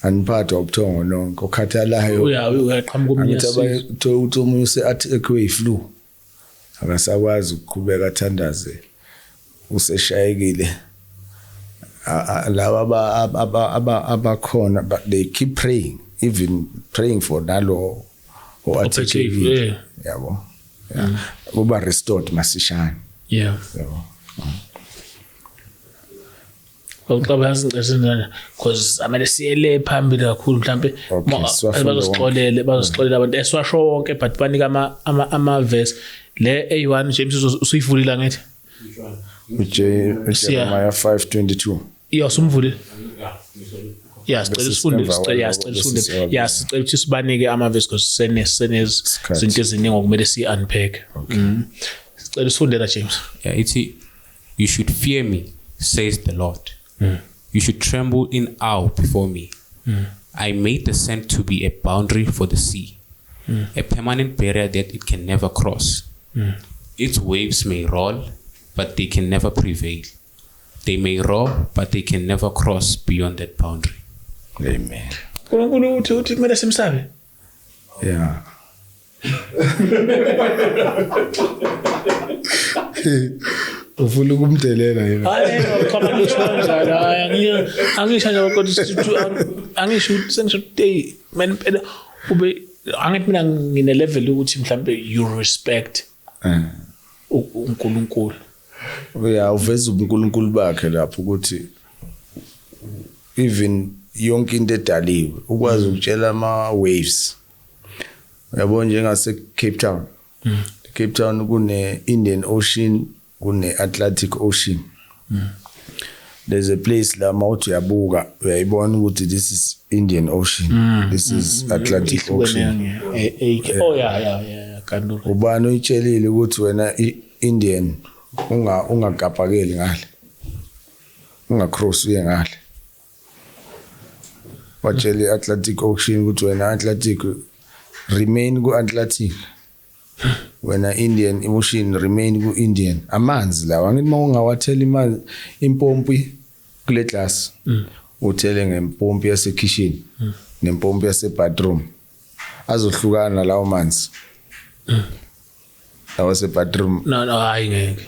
Aniphatha ubuthongo nonke okhathalayo uyaqhamuka umnyasi uthi umuntu use-attackwe yi-flu akasakwazi ukuqhubeka athandaze useshayekile laba abakhona but they keep praying, even praying for nalo o-attackwe yabo uba restored masishane. Yeah. Yabo. Because amele siyele phambili kakhulu mhlambe bazosixolela abantu eswasho wonke but banika ama verse le A1 James usuyivulile ngathi Jeremiah 5:22. Yeah, sumvulile. Yeah, sicela sifunde sicela ukuthi sibanike ama verse because senez izinto eziningi okumele si unpack. Sicela sifunde la James. Yeah, it's you should fear me, says the Lord. You should tremble in awe before me. I made the sand to be a boundary for the sea, a permanent barrier that it can never cross. Its waves may roll, but they can never prevail. They may roar, but they can never cross beyond that boundary. Amen. Unkulunkulu uthi kumele simsabe. Yeah. Ufuna ukumdelela yena. Hayi khona ngisho angisho nje kodwa angisho sengisho day man ube angithi mina ngine level ukuthi mhlambe you respect uNkulunkulu. Yeah, uveza uNkulunkulu bakhe lapho ukuthi even yonke into edaliwe ukwazi ukutshela ama waves. Yabo njengase Cape Town. Cape Town kune Indian Ocean, kune Atlantic Ocean. There's a place la mawuthi uyabuka uyayibona ukuthi this is Indian Ocean, this is Atlantic Ocean. Oh yeah kandulo. Ubani uyitshelile ukuthi wena Indian ungagapakeli ngale. Ungacross uye ngale. Watshele Atlantic Ocean ukuthi wena Atlantic remain ku Atlantic. Wena Indian Ocean remain ku Indian. Amanzi lawa ngithi mawungawathela imanzi impompi kule glass. Uthele ngempompi yase kitchen nempompi yase bathroom. Azohlukana lawo manzi. Lawo se bathroom. No hayi ngeke.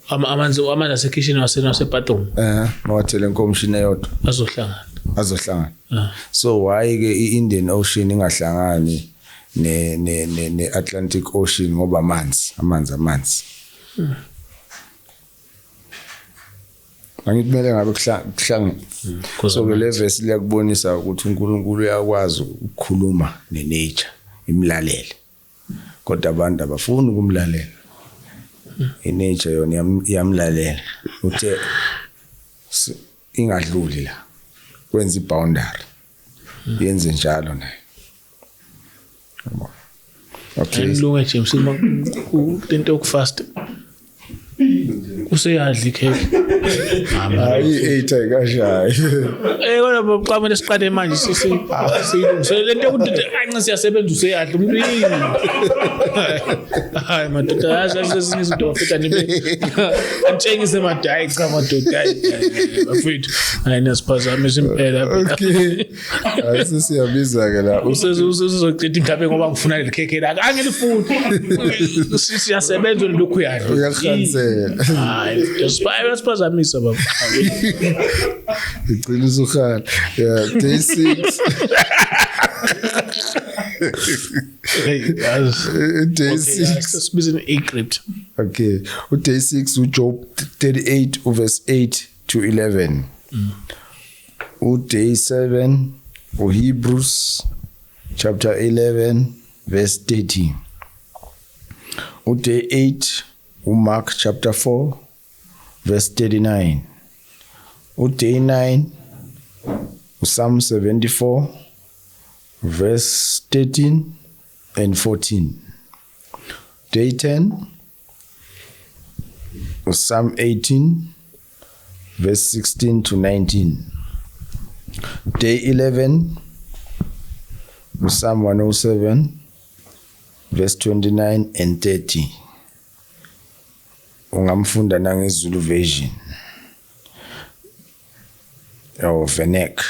Amanzi ase kitchen wase bathroom. Mawathele nkomshini eyodwa. Azohlangana. So why ke iIndian Ocean ingahlangani ne Atlantic Ocean ngoba amanzi. Angimele ngabe kuhlanga. So ke le verse liyakubonisa ukuthi uNkulunkulu uyakwazi ukukhuluma nenature, imlalele. Kodwa abantu abafuni ukumlalela. Inature yona yamlalela. Uthe ingadluli la. Kwenza iboundary. Yenze njalo naye. Okay. Ngilunge James into okufast. Useyadla ikheke. Hayi 8 ayikashayi. Kodwa baqhamele siqale manje siyilungise lento ukuthi anqe siyasebenza useyahle umuntu yini. Hayi madoda yazi ezinye izinto bafika nibe antshengise madayi cha madoda bafethu. Hayi nasiphazamisa impela. Okay. Asisiyabiza ke la. Usezoqeda ingabe ngoba ngifuna lekhekhe la. Angilifuni. Siyasebenza lokhu yadla. Uyakhansela. Hayi siphazamisa baba. Igcina usuhala. Yeah, day 6. Day 6. Sibizeni eCrypt. Okay. Day 6 uJob 38 verse 8 to 11. Day 7 Hebrews chapter 11 verse 30. Day 8 Mark chapter 4 verse 39. Day 9 Psalm 74 verse 13 and 14. Day 10 Psalm 18 verse 16 to 19. Day 11 Psalm 107 verse 29 and 30. Ungamfunda nangeZulu version. Venek.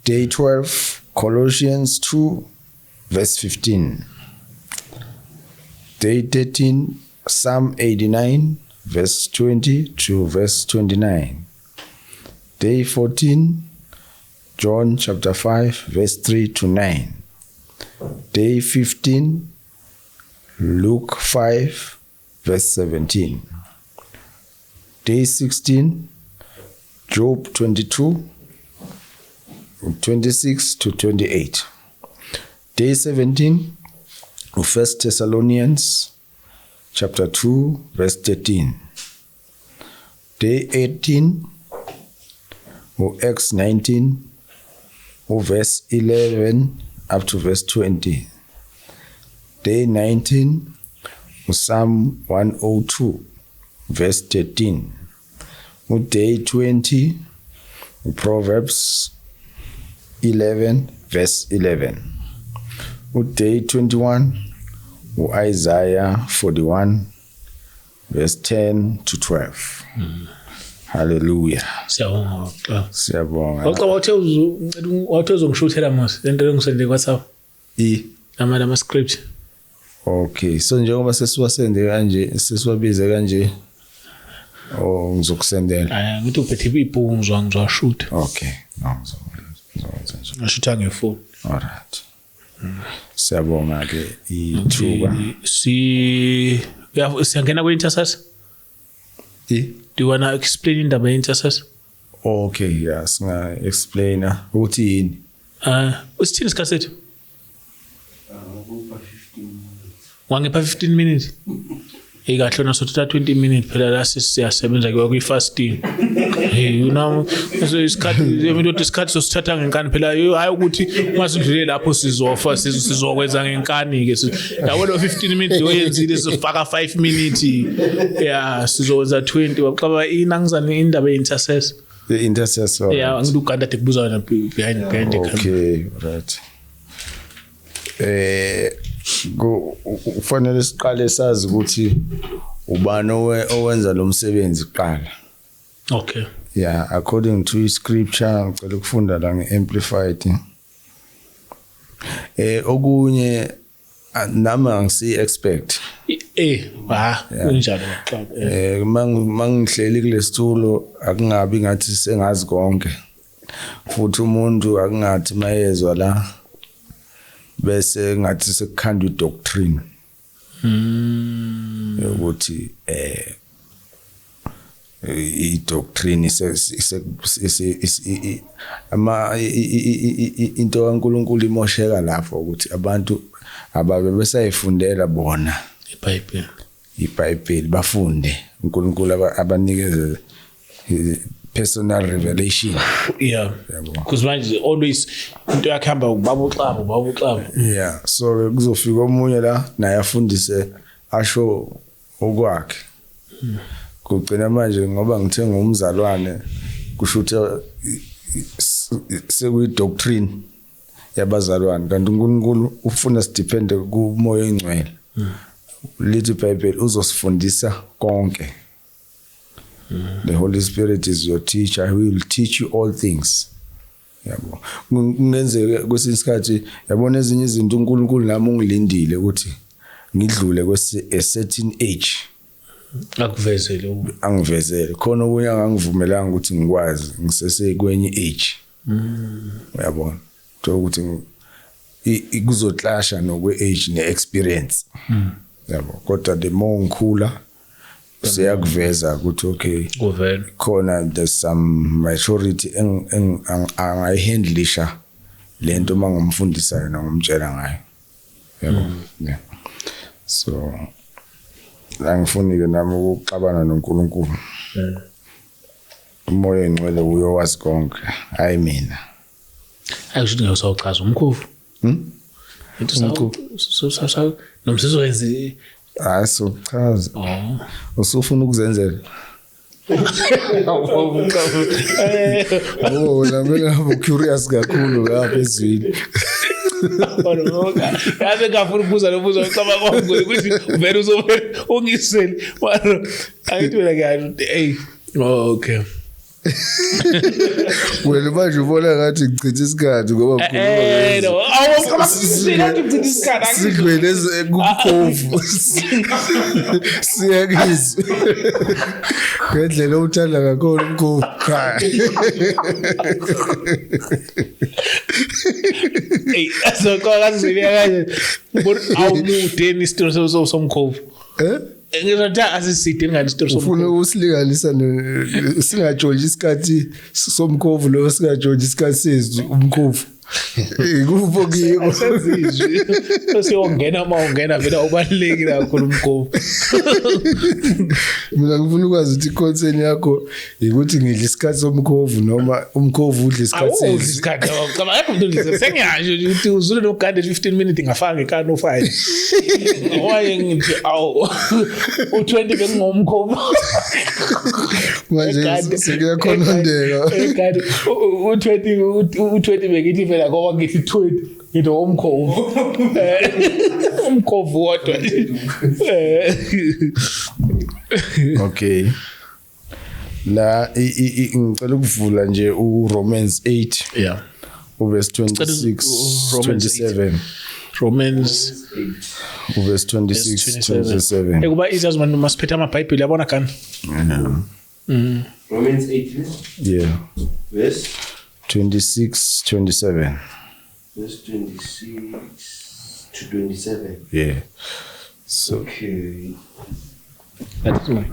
Day 12 Colossians 2 verse 15. Day 13 Psalm 89 verse 20 to verse 29. Day 14 John chapter 5 verse 3 to 9. Day 15 Luke 5 verse 17. Day 16 Job 22 26 to 28. Day 17 1 Thessalonians chapter 2 verse 13. Day 18 Acts 19 verse 11 up to verse 20. Day 19 Psalm 102 verse 13. Day 20 Proverbs 11 verse 11. Day 21 Isaiah 41 verse 10 to 12. Hallelujah. Siyabonga. Wathe uzongishuthela mos lento lengisende kwaSaw. Ama script. Okay, so njengoba sesiwasende kanje sesiwabize kanje ngizokusendela. Ngithi uphethe ibhuku ngizwashoot. Okay. No. Ngashutha ngefoni. Alright. Siyabonga ke ithuba. Siyangena kwi-intercessor? Do you want to explain indaba ye-intercessor? Okay, yeah, singa explainer ukuthi yini. Usithini isikhathi sethu? Wangipha 15 minutes. Ikahle na sothatha 20 minutes phela la siyasebenza ke kwi-fasting. You know, isikhathi isikhathi sosithatha ngenkani phela hayi ukuthi masindlule lapho sizofa sizokwenza ngenkani ke. Yabona 15 minutes oyenzile sifaka 5 minutes. Yeah, sizokwenza 20. Waqaba inangizana indaba ye-intercessor. The intercessor. Yeah, ngidukanda tekubuza wena behind the camera. Okay, right. Kufanele siqale sazi ukuthi ubani owenza lo msebenzi kuqala. Okay. Yeah, according to scripture ngicela ukufunda la ngeamplified. Okunye nami angisi expect. Kunjalo mangihleli kulesitulo akungabi ngathi sengazi konke. Futhi umuntu akungathi mayezwa la bese ngathi sekukhanda idoctrine. Ukuthi idoctrine into kaNkulunkulu imosheka lapho ukuthi abantu ababe besayifundela bona iBhayibheli bafunde uNkulunkulu abanikeze personal revelation. Yeah, because manje always into yakhamba ubaba. Yeah, so kuzofika omunye la naye afundise asho okwakhe. kugcina manje ngoba ngithenga umzalwane kusho ukuthi sekuyi doctrine yabazalwane kanti uNkulunkulu ufuna sidepende kumoya engcwele lithi iBhayibheli uzosifundisa konke. The Holy Spirit is your teacher. He will teach you all things. Yabo. Kungenzeka kwesinye isikhathi yabona ezinye izinto uNkulunkulu nami ungilindile ukuthi ngidlule a certain age. Angivezele khona okunye angivumelanga ukuthi ngikwazi ngisese kwenye age. Uyabona ukuthi ikuzoclasha nokwe age ne-experience. Yabo kodwa the more ngikhula siyakuveza ukuthi okay khona there's some maturity angayihandlisha lento mangumfundisa yona ngomtshela ngayo. Yabo. Yeah. So angifuni-ke nami ukuxabana noNkulunkulu. Umoya engcwele uyowazi konke hayi mina. Akusho ngiyosawuchaza umkhovu. So nomsizoyenza hayi sochaza. Usufuna ukuzenzela. Mina curious kakhulu lapha ezwini. Yabe ngafuna ukubuza lobuzo ngicaba kwami ukuthi vele uzovele ungiseli. Mara ayithwela kahle. Hey. Okay. Wena manje ubona ngathi ngichitha isikhathi ngoba sigwele kumkhovu siyakizwa ngendlela uthanda kakhulu umkhovu. Hey, so kwakazibeka kanje awumude nisitoro somkhovu. Ngizothatha asiside ngani isitoro somkhovu. Ufuna usilinganisa singajoji isikhathi somkhovu lo singajoji isikhathi sezwi umkhovu. Ikupho kiko sezizwi siyongena mawungena vela ubalekile kakhulu umkhovu. Mina ngifuna ukwazi ukuthi icontent yakho ukuthi ngidla isikhathi somkhovu noma umkhovu udla isikhathi sezwi. Udla isikhathi ngoba akho umuntu udla sengiyaje ukuthi uzule nogade 15 minutes ngafaka ekhaya no 5. Waye ngithi awu u20 bengingomkhovu. Manje sekuyakhonondeka. Ekhaya u20 bekithi vela ngoba ngithi 20 ngido umkhovu. Umkhovu wodwa. Okay. La ngicela ukuvula nje uRomans 8. Yeah. Verse 26 27. Romans verse 26 27. Ekuba izazi manje masiphethe amaBhayibheli yabona kana. Romans 8. Yeah. Verse 26 27. Verse 26 to 27. Yeah. So Okay. That's my.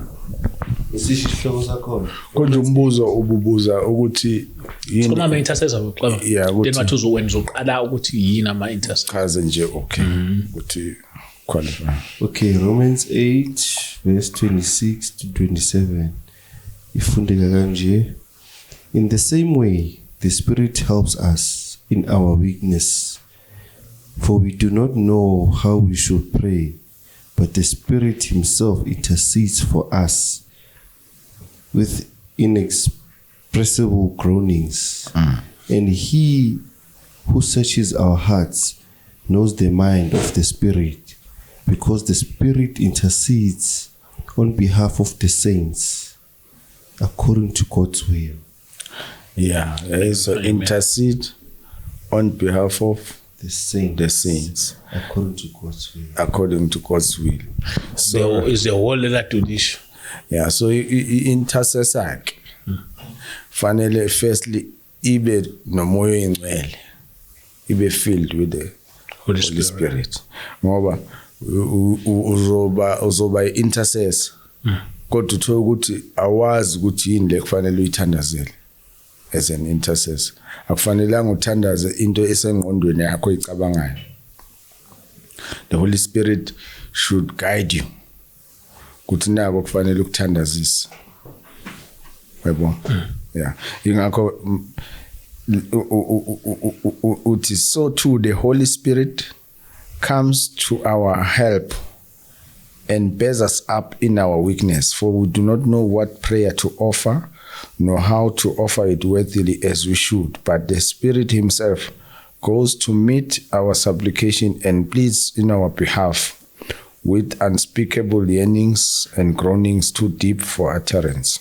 Isisihloko sakho. konje umbuzo ububuza ukuthi yini ama intercessor xaba. Yeah, ukuthi then wathi uzowenza uqala ukuthi yini ama intercessor. chaze nje okay ukuthi qualify. Okay, Romans 8 verse 26 to 27. Ifundeka kanje. In the same way, the Spirit helps us in our weakness. For we do not know how we should pray, but the Spirit himself intercedes for us with inexpressible groanings. And he who searches our hearts knows the mind of the Spirit, because the Spirit intercedes on behalf of the saints according to God's will. Yeah, so intercede on behalf of The saints. According to God's will. According to God's will. So There is a whole lot to this. yeah, so intercessor fanele firstly ibe nomoya engcwele, ibe filled with the Holy Spirit. Ngoba uzoba intercessor kodwa uthola ukuthi awazi ukuthi yini le kufanele uyithandazele as an intercessor. Akufanelanga uthandaze into esengqondweni yakho icabangayo. The Holy Spirit should guide you. Kuthi nako kufanele ukuthandazisa. Yebo. Yeah. Ingakho uthi so too the Holy Spirit comes to our help and bears us up in our weakness, for we do not know what prayer to offer, nor how to offer it worthily as we should. But the Spirit himself goes to meet our supplication and pleads in our behalf with unspeakable yearnings and groanings too deep for utterance.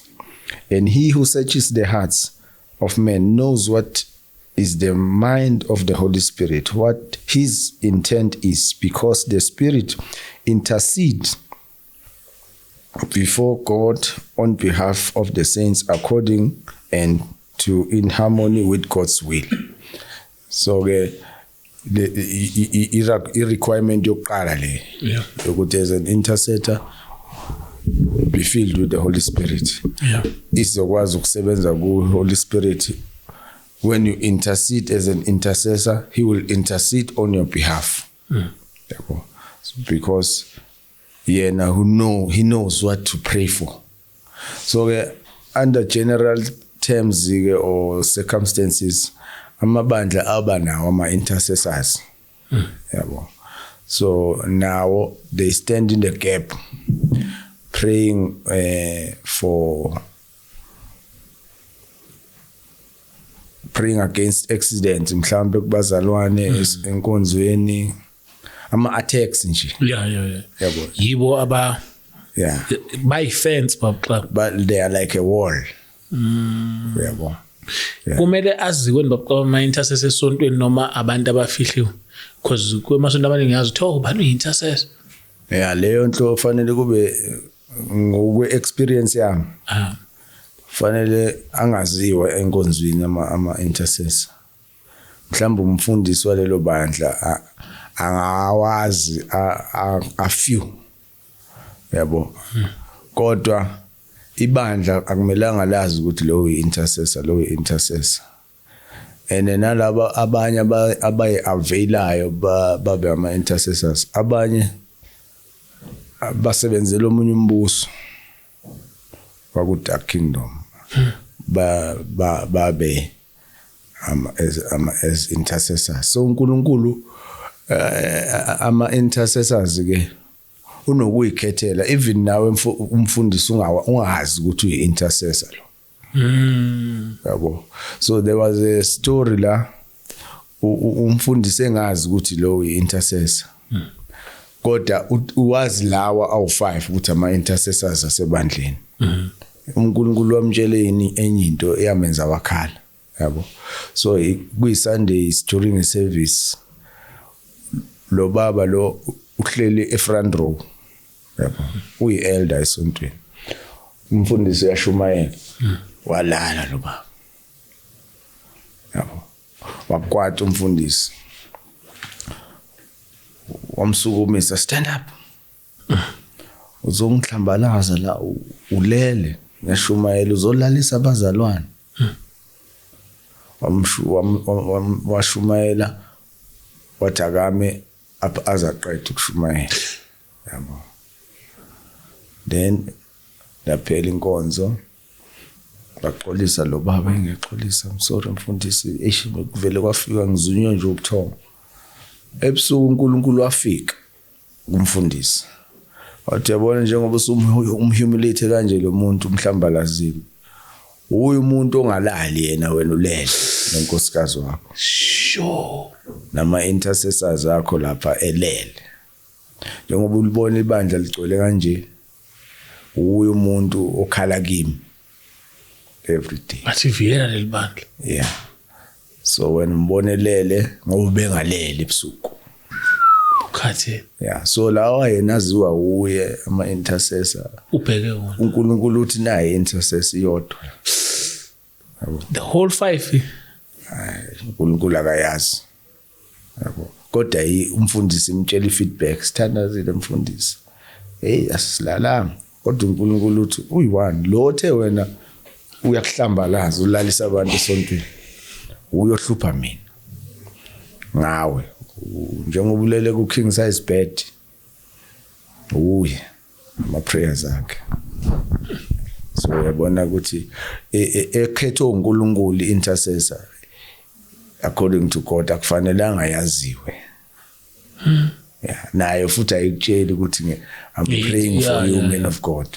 And he who searches the hearts of men knows what is the mind of the Holy Spirit, what his intent is, because the Spirit intercedes before God on behalf of the saints according and to in harmony with God's will. So the requirement yokuqala le ukuthi as an intercessor be filled with the Holy Spirit. Izokwazi ukusebenza ku Holy Spirit. When you intercede as an intercessor, he will intercede on your behalf. Because he knows what to pray for. So under general terms or circumstances, amabandla aba nawo ama-intercessors. So now they stand in the gap praying praying against accidents, mhlambe kubazalwane enkonzweni, ama-attacks nje. Yabo. Yibo aba by fence but they are like a wall. Yabo. Kumele aziwe ngokoma intercessor esontweni noma abantu abafihliwe, because kwemasonto amaningi yazi tho bani uyi-intercessor. Leyo nto fanele kube ngokwe experience yami. Fanele angaziwa enkonzweni ama-intercessor. Mhlawumbe umfundisi walelo bandla angawazi a few. Yabo. Kodwa ibandla akumelanga lazi ukuthi lo intercessor. And nalabo abanye abayi-availayo babe ama-intercessors. Abanye basebenzela omunye umbuso waku-Dark Kingdom. Babe as intercessors. So uNkulunkulu ama-intercessors ke unokuyikhethela, even nawe umfundisi ungazi ukuthi uyi-intercessor lo. Yabo. So there was a story la umfundisi engazi ukuthi lo uyi-intercessor. Kodwa uwazi lawa awu-5 ukuthi ama-intercessors asebandleni. uNkulunkulu wamtsheleni enye into eyamenza wakhala. Yabo. So kuyi-Sundays during a service, lo baba lo uhleli e-front row. Yabo. Uyi-elder esontweni. Umfundisi uyashumayela. Walala lo baba. Yabo. Wakwata umfundisi. Wamsukumisa, stand up. Uzongihambalaza la ulele ngashumayela uzolalisa abazalwane. Washumayela wathi akame azaqeda ukushumayela. Yabo. Then laphela inkonzo, baxolisa lo baba engexolisa, I'm sorry mfundisi, kuvele kwafika ngizunywa nje ubuthongo. Ebusuku uNkulunkulu wafika kumfundisi. Wathi yabona njengoba umhumilate kanje lo muntu umhlambalazile. Uyu umuntu ongalali yena wena ulele nenkosikazi wakho. Sure. Nama-intercessors akho lapha elele. Njengoba ulibona ibandla ligcwele kanje, uyu umuntu okhala kimi every day. Bathiviyela leli bandla. Yeah. So when mbonelele ngoba bengalele ebusuku. Khathe. Yeah. So lawa yena aziwa uye ama-intercessor. Ubheke wona. uNkulunkulu uthi naye intercessor yodwa. The whole 5. uNkulunkulu akayazi. Yabo. Kodwa umfundisi imtshela i-feedback, sithandazile mfundisi. Hey asilalanga. Kodwa uNkulunkulu uthi uyi-1 lo othe wena uyakuhlambalaza ulalisa abantu esontweni. Uyohlupha mina. Ngawe njengoba ulele ku king size bed. Uye ama prayers akhe. So yabona ukuthi ekhetho uNkulunkulu intercessor according to God akufanelanga yaziwe. Yeah, nayo futhi ayikutsheli ukuthi I'm praying for you, man of God.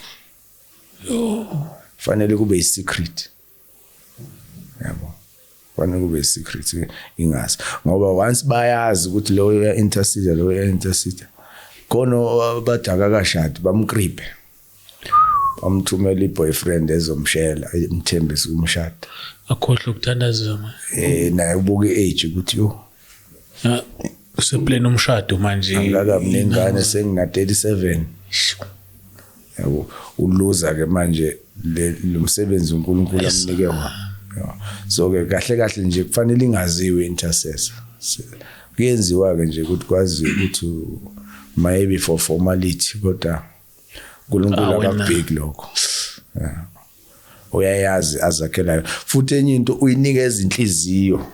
Fanele kube i-secret. Yabo. Fanele kube i-secret ingazi. Ngoba once bayazi ukuthi lo uya intercede, khona abadaka kashadi bamkriphe. Bamthumela i-boyfriend ezomshela imthembisa umshado. Akhohle ukuthandaza manje. Naye ubuka i-age ukuthi yo. Useplan umshado manje. Angakaminengane sengina 37. Yabo uluza ke manje lo msebenzi uNkulunkulu amnike wona. So ke kahle nje kufanele ingaziwe intercessor. Kuyenziwa ke nje ukuthi kwazi ukuthi maybe for formality kodwa uNkulunkulu akabheki lokho. Yeah. Uyayazi azakhelayo. Futhi enye into uyinikeza inhliziyo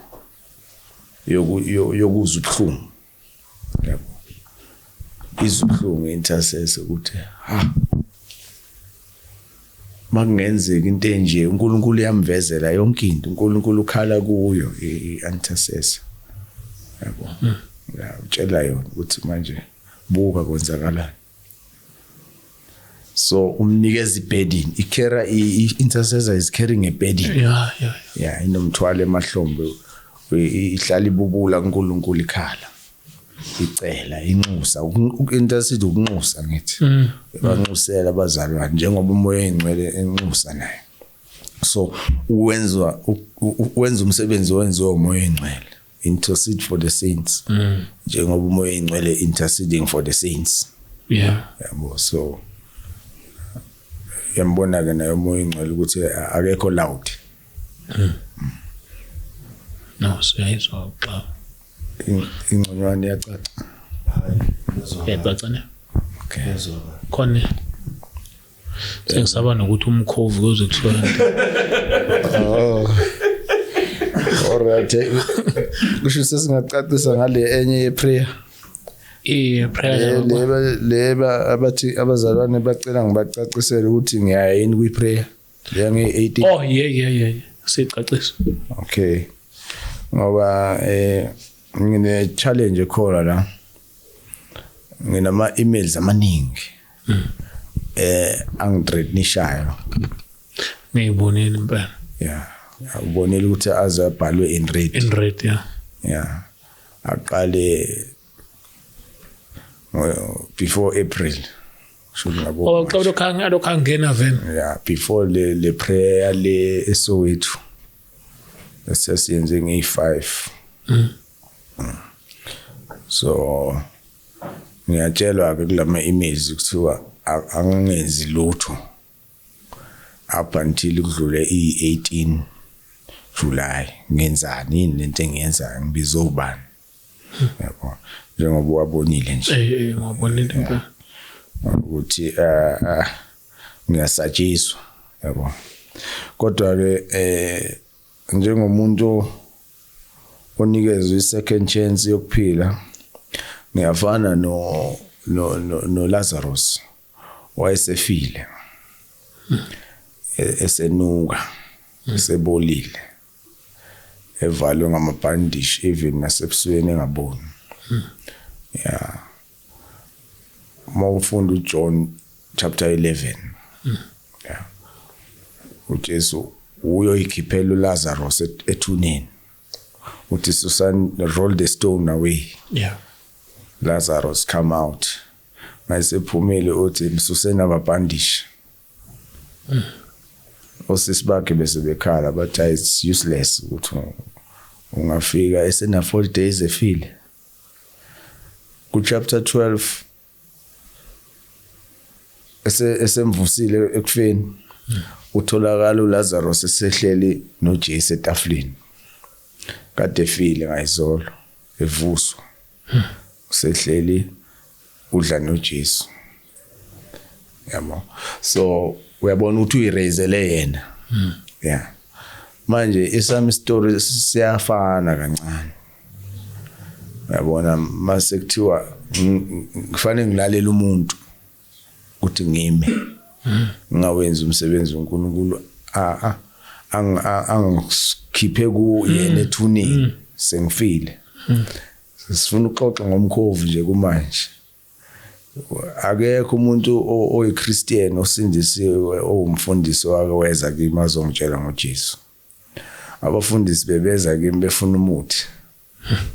yokuza ubuhlungu. Yabo. Izuhlungu intercessor ukuthi makungenzeka into enje uNkulunkulu uyamvezela yonke into uNkulunkulu ukhala kuyo i-intercessor. Yabo. Ya utshela yona ukuthi manje buka kwenzakalani. So umnikeza iburden i-intercessor is carrying a burden. Yeah inomthwalo emahlombe ihlala ibubula kuNkulunkulu ikhala. Icela inxusa intercede ukunxusa ngithi. Banxusela abazalwane njengoba umoya engcwele enxusa naye. So uwenza umsebenzi owenziwa umoya engcwele. Intercede for the saints. Njengoba umoya engcwele interceding for the saints. Yeah. Yabo so yambona ke nayo umoya engcwele ukuthi akekho loud. No siyayizwa xa ingconywane yacaca. Yacaca ne. Okay. Khona sengisaba nokuthi umkhovu kuze kuthiwa. Alright. Kusho sesingacacisa ngale enye yeprayer. Prayer leba abathi abazalwane bacela ngibacacisele ukuthi ngiyaya yini kwiprayer. Yange 18. Oh yeah. Sicacisa. Okay. Ngoba ngine challenge khona la. Nginama emails amaningi. Angithreatenishayo. Ngiyibonile impela. Yeah. Ubonile ukuthi azabhalwe in red. In red, yeah. Yeah. Aqale before April. Should ngabo. Xa lokhangena vena. Yeah, before le prayer le eSoweto. Sesiyenze nge5. So ngiyatshelwa ke kulama emails kuthiwa angenzi lutho up until kudlule i18 July ngenzani yini lento engiyenza ngibizo ubani. Yabo njengoba wabonile nje. Ngabonile impela. Ukuthi ngiyasajiswa yabo. Kodwa ke njengomuntu onikezwe i-second chance yokuphila ngiyafana no Lazarus wayesefile esenuka esebolile evalwe ngamabhandishi even nasebusweni engaboni. Yeah. Mawufunda uJohn chapter 11. Yeah. uJesu uyoyikhiphela uLazarus ethuneni. Uthi Susan roll the stone away. Yeah. Lazarus come out. Mayisephumile uthi msusena ababhandishi. Osisibakhe bese bekhala but it's useless ukuthi ungafika esena 40 days efile. Ku chapter 12 esemvusile ekufeni utholakala uLazarus esehleli noJesu etafuleni. Kade efile ngayizolo evuswa. Usehleli udla noJesu. Yabo. So uyabona ukuthi uyirezele yena. Yeah. Manje isami story siyafana kancane. Uyabona mase kuthiwa kufanele ngilalela umuntu ukuthi ngime. Ngawenza umsebenzi uNkulunkulu angikhiphe ku yena ethuneni sengifile. sifuna ukuxoxa ngomkhovu nje kumanje. Akekho umuntu oyiChristian osindisiwe owumfundisi wake weza kimi azongitshela ngoJesu. Abafundisi bebeza kimi befuna umuthi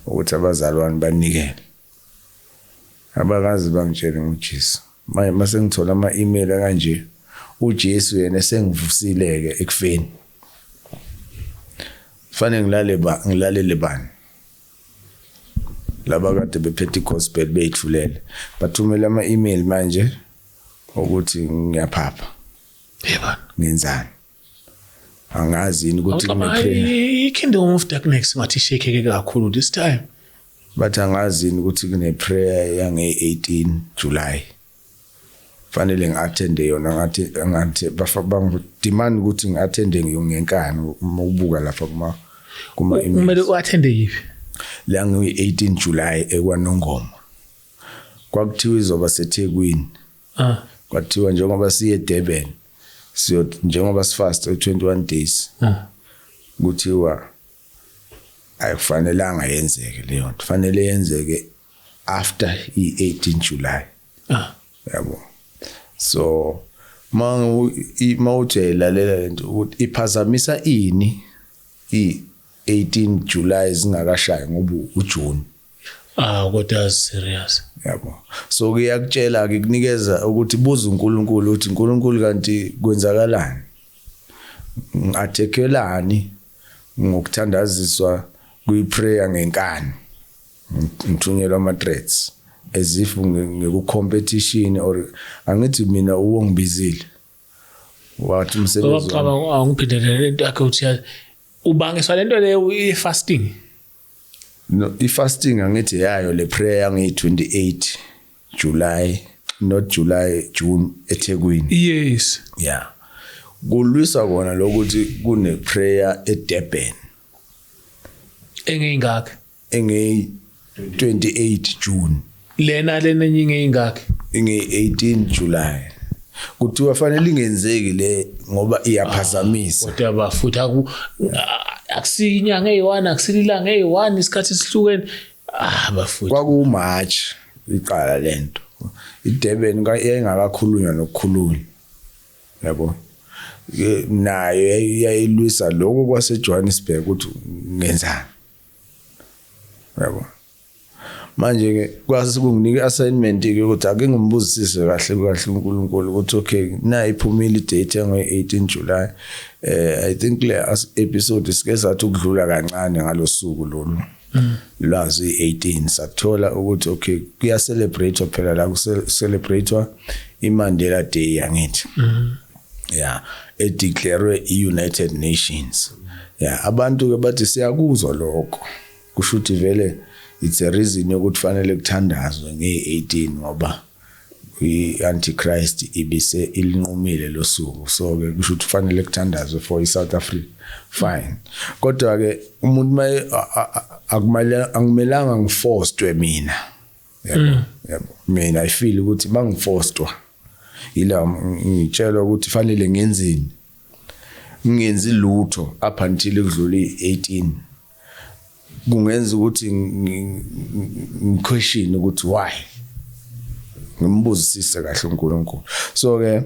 ukuthi abazalwane banikele. Abakazi bangitshela ngoJesu. Mase ngithola ama-email kanje uJesu yena sengivusileke ekufeni. Fanele ngilalele bani. Laba kade bephethe gospel beyithulele. Bathumela ama-email manje ukuthi ngiyaphapha. Yebo. Ngenzani? Angazi yini ukuthi kune-prayer. Kingdom of Darkness ngathi shekeke kakhulu this time. But angazi yini ukuthi kune-prayer yange-18 July. Fanele ngi-attende yona ngathi bangidemand ukuthi ngi-attende ngenkani ukubuka lapha kuma-emails. Kumele u-attende yiphi? La ngi-18 July ekwaNongoma. Kwakuthiwa izoba seThekwini. Kwathiwa njengoba siye eDurban njengoba sifast 21 days. Kuthiwa ayikufanelanga yenzeke leyo nto. Fanele yenzeke after i-18 July. Yabo. So mawujayilalela lento ukuthi iphazamisa ini i-18 July zingakashayi ngoba uJune. Kodwa serious. Yabo. So kuyakutshela ke kunikeza ukuthi buza uNkulunkulu uthi uNkulunkulu kanti kwenzakalani? Ngathekelani ngokuthandaziswa kuyiprayer ngenkani. Ngithunyelwa ama-threats as if ngekucompetition or angithi mina uwongibizile. Wathi umsebenzi angiphindelela into yakhe uthi ubangiswa lento leyo i-fasting. No, i-fasting angithi yayo le prayer ngi-28 July, not July, June eThekwini. Yes. Yeah. Kulwisa kona lokuthi kune prayer eDurban. Engeyingakhe? Engi-28 June. Lena nyinge ingakhe? Engi-18 July. Kuthiwa fanele ingenzeki le ngoba iyaphazamisa. Kodwa bafutha akusinyanga eyi-1 akusililanga eyi-1 isikhathi sihlukene bafutha. KwakuMarch iqala lento. iDurban yayingakakhulunywa nokukhulunywa. Yabo. Nayo yayilwisa lokho kwaseJohannesburg ukuthi ngenzani. Yabo. Manje ke kwase kunginike assignment ke ukuthi ake ngimbuzisise kahle uNkulunkulu ukuthi okay na iphumile idate ngo-18 July. I think le episode sike sathi ukudlula kancane ngalosuku lolu. Lwazi 18 sathola ukuthi okay kuya celebrate phela la ku celebrate iMandela Day yangithi. Yeah, declare iUnited Nations. Yeah, abantu ke bathi siyakuzwa lokho. Kusho ukuthi vele it's a reason yokuthi fanele kuthandazwe nge-18 ngoba i-Antichrist ibise ilinqumile losuku. So ke kusho ukuthi fanele kuthandazwe for iSouth Africa. Fine. Kodwa ke umuntu maye akumelanga ngiforced mina. Yebo. Mina I feel ukuthi bangiforced ila ngitshela ukuthi fanele ngenzeni. Ngingenzi lutho up until kudlula i-18. Kungenza ukuthi ngiquestion ukuthi why. Ngimbuzisise kahle uNkulunkulu. So ke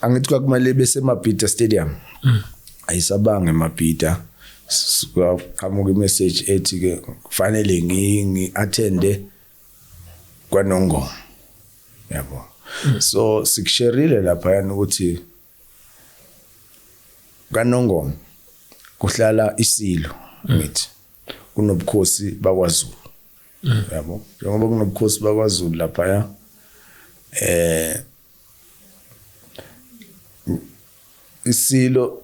angithi kwakumele bese eMabhida Stadium. Ayisabange eMabhida. Qamuka imessage ethi ke kufanele ngi-attende kwaNongoma. Yabo. So sikusherile lapha yana ukuthi kwaNongoma kuhlala isilo ngithi kunobukhosi bakwaZulu. Yabo. Njengoba kunobukhosi bakwaZulu lapha isilo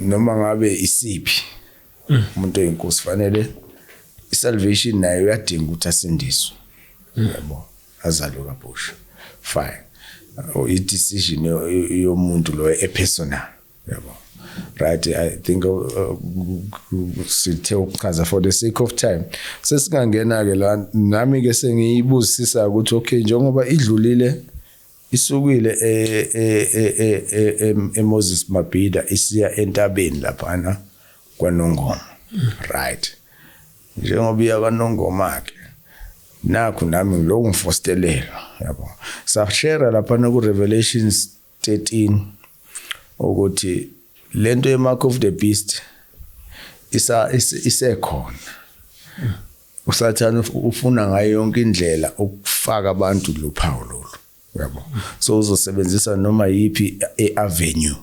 noma ngabe isiphi umuntu oyinkosi fanele isalvation nayo uyadinga ukuthi asindiswe. Yabo. Azalwe kabusha. Fine. I-decision yomuntu lo epersonal. Yabo. Right, I think sithe ukuchaza for the sake of time. Sesingangena ke la nami ke sengiyibuzisisa ukuthi okay njengoba idlulile isukile eMoses Mabhida isiya entabeni lapha kwaNongoma. Right. njengoba iya kwaNongoma ke nakho nami ngiloko ngifostelela yabo sashare lapha ku Revelations 13 ukuthi lento ye mark of the beast isekhona usathana ufuna ngayo yonke indlela ukufaka abantu kulophawu lolu yabo so uzosebenzisa noma yipi avenue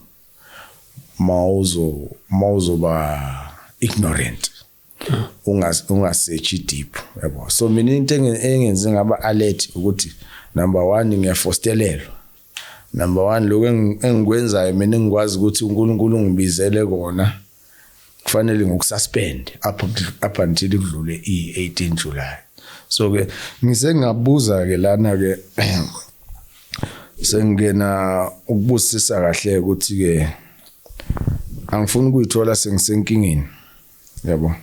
mawuzo ba ignorant ungasearch deep yabo so mina into engenze ngaba alert ukuthi number 1 ngiyafostelela number 1 lokho engikwenzayo mina ngikwazi ukuthi uNkulunkulu ngibizele kona kufanele ngokususpend up until kudlule i18 July so ke ngisengabuza ke lana ke sengena ukubusisa kahle ukuthi ke angifuni ukuyithola sengisenkingeni yabo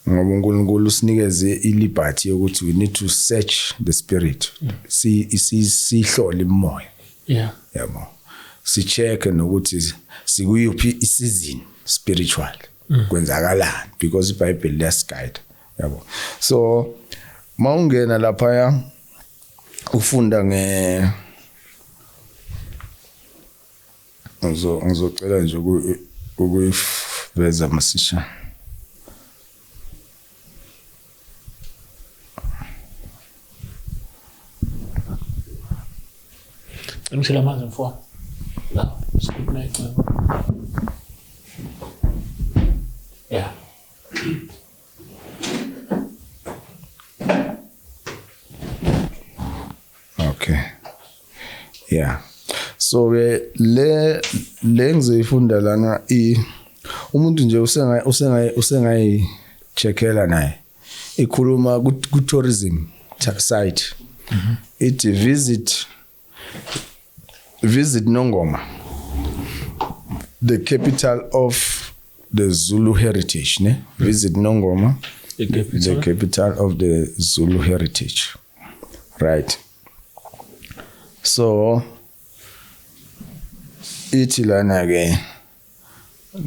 ngoba uNkulunkulu usinikeze iliberty ukuthi we need to search the spirit sihlole imoya yabo si check nokuthi sikuyuphi isizini spiritual kwenzakalani because iBhayibheli liyasiguide yabo so mawungena lapha ufunda ngizocela nje ukuyiveza masisha Ngishela manje mfowethu la good night man. Yeah. Okay. Yeah. So le ngizoyifunda lana umuntu nje usengayi checkela naye ikhuluma ku tourism site. It visit Nongoma, the capital of the Zulu heritage, ne? Visit Nongoma, the capital of the Zulu heritage. Right. So itilana again.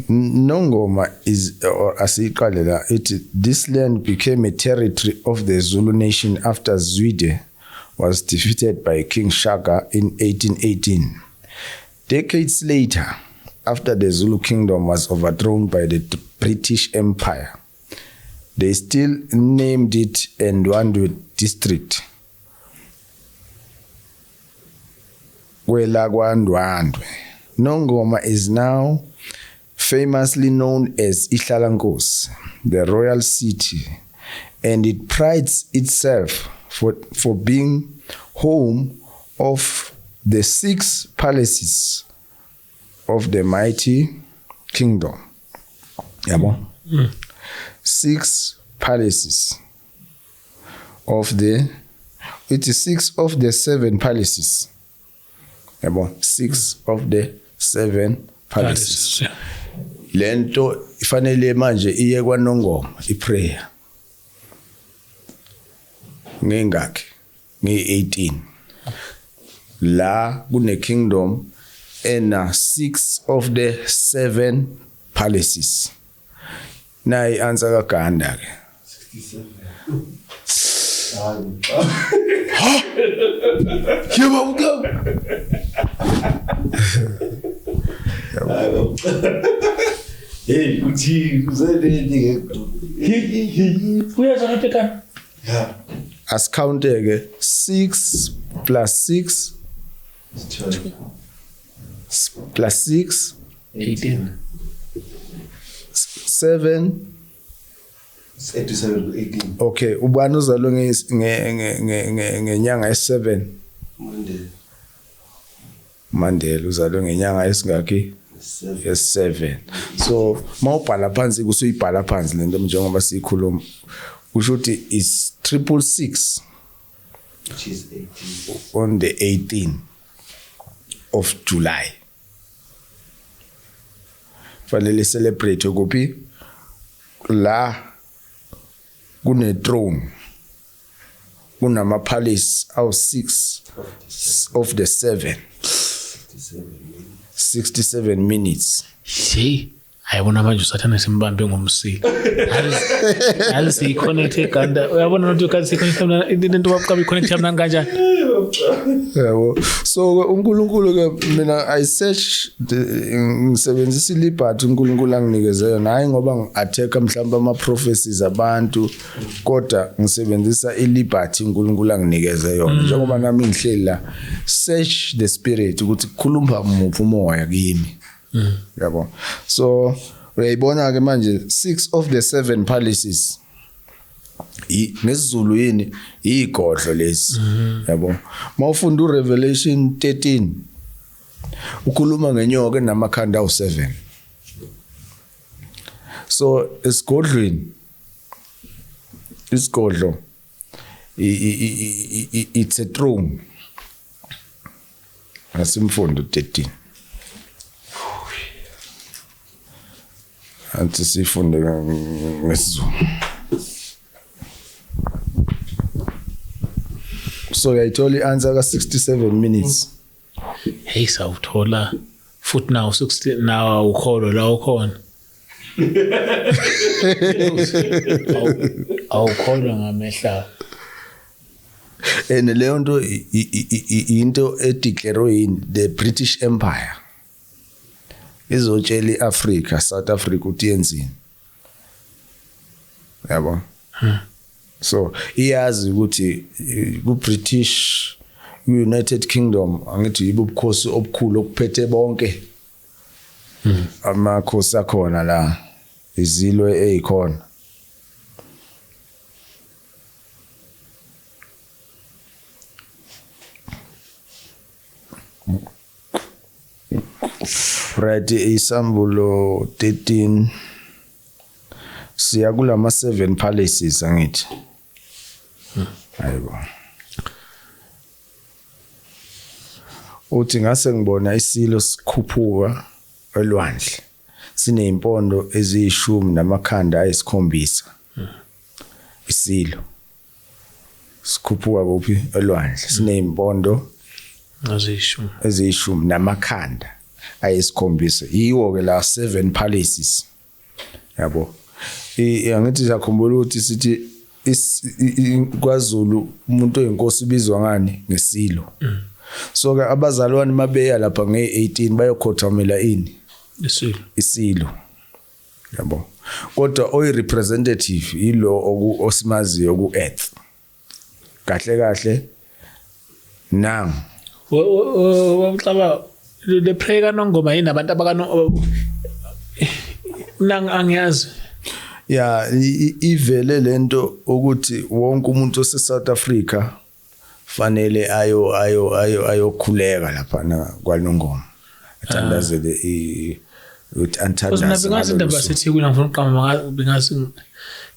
Nongoma is, or as this land became a territory of the Zulu nation after Zwide was defeated by King Shaka in 1818. Decades later, after the Zulu kingdom was overthrown by the British Empire, they still named it Ndwandwe district. Ndwandwe. Nongoma is now famously known as Ihlalankosi, the royal city, and it prides itself for being home of the 6 palaces of the mighty kingdom. Yabo? 6 palaces of the, it is 6 of the 7 palaces. Yabo? 6 of the 7 palaces. Lento ifanele manje iye kwaNongoma iprayer. Ngengakhe nge18 la kune kingdom ena 6 of the 7 palaces na i-answer kaGanda ke 67 yebo uko hey uthi uzele uyazona phekana yeah as counted 6 plus 6 plus 6 18 7 18 okay ubani uzalwe ngenyanga ye7 Mandela uzalwe ngenyanga esingaki yes7 so mawubhala phansi kusuyibhala phansi lento njengoba sikhuluma usho ukuthi is 666 which is 18 on the 18th of July. Fanele celebrate kuphi la kune throne kunama palace aw 6 of the 7 67 minutes. See, Ayibona manje usathana simbambe ngomsila. Yazi siyiconnect eganda. Uyabona ukuthi kanti siyiconnect into waqaba iconnect yami kanjani? Yabo. So uNkulunkulu ke mina I search ngisebenzisa liberty uNkulunkulu anginikeze yona hayi ngoba ngi-attack mhlawumbe ama prophecies abantu kodwa ngisebenzisa liberty uNkulunkulu anginikeze yona njengoba nami ngihleli la search the spirit ukuthi kukhuluma muphi umoya kimi. Yabo. So uyayibona ke manje 6 of the 7 palaces ngesizulu yini igodlo lesi yabo mawufunda uRevelation 13 ukhuluma ngenyoka enamakhanda awu7 so isigodlweni isigodlo it's a throne asimfundo 13 anti sifunde ngesizulu. So I told you answer 67 minutes. Hey sawuthola futhi now 60 now ukholo la ukhona. Awukholwa ngamehla. Leyo nto into edeclare the British Empire. Izotshela iAfrica, South Africa uthi yenzini. Yabo. So iyazi ukuthi ku British United Kingdom angithi yibukhosi obukhulu okuphethe bonke. Amakhosi akhona la izilwe ezikhona. Right isambulo 13 siya kulama 7 palaces angithi. Hayibo. Uthi ngase ngibona isilo sikhuphuka elwandle. Sineimpondo eziyishumi namakhanda ayisikhombisa. Isilo sikhuphuka kuphi elwandle. Sineimpondo eziyishumi namakhanda ayisikhombisa. Yiwo ke la 7 palaces. Yabo. Angithi sakhumbula ukuthi sithi kwaZulu umuntu oyinkosi ubizwa ngani ngesilo. So ke abazalwane mabeya lapha nge18 bayokhothamela ini isilo. Yabo. Kodwa oyi representative ilo osimaziyo ku earth. Kahle nang wamcaba le pray kanongoma yini abantu abakano nang angiyazi. Ya ivele lento ukuthi wonke umuntu ose South Africa fanele ayokhuleka lapha kwaNongoma. Athandazele ukuthi anthandaze. Kusina bengathi indaba yaseThekwini ngifuna uqamba bengazi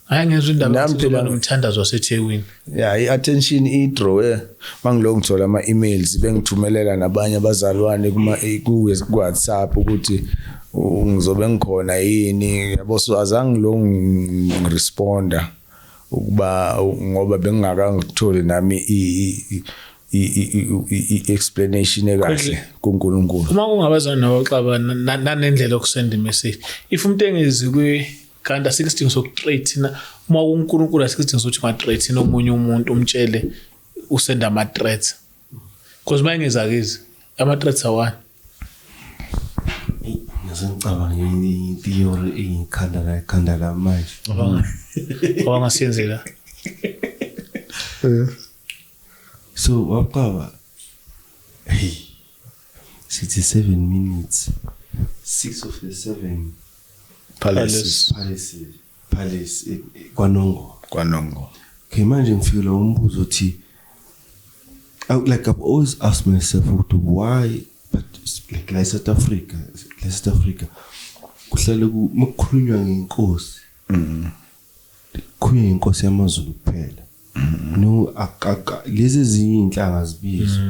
ayengezwe indaba nomthandazo waseThekwini. Yeah, i-attention i-draw mangiloko ngithola ama-emails bengithumelela nabanye abazalwane ku WhatsApp ukuthi ngizobe ngikhona yini yabo so azange lo ngiresponda ukuba ngoba bengingakakutholi nami i-explanation ekahle kuNkulunkulu. Uma kungabazana nawo xaba nanendlela yokusenda imessage if umuntu engezi kanda 16 sokutrade na uma uNkulunkulu 16 sokuthi ma-trade nomunye umuntu umtshele usenda ama-threats because bayengezakezi ama-threats awani. Ngicabanga i-theory ikhanda la manje. Awangasiyenzela. So waqaba 67 minutes 6 of the 7 palace kwaNongo. Okay manje ngifika umbuzo uthi like I've always asked myself why but like South Africa kuhlale kukhulunywa ngenkosi. Kuye inkosi yamaZulu kuphela. No lezi ezinye inhlanga zibizo.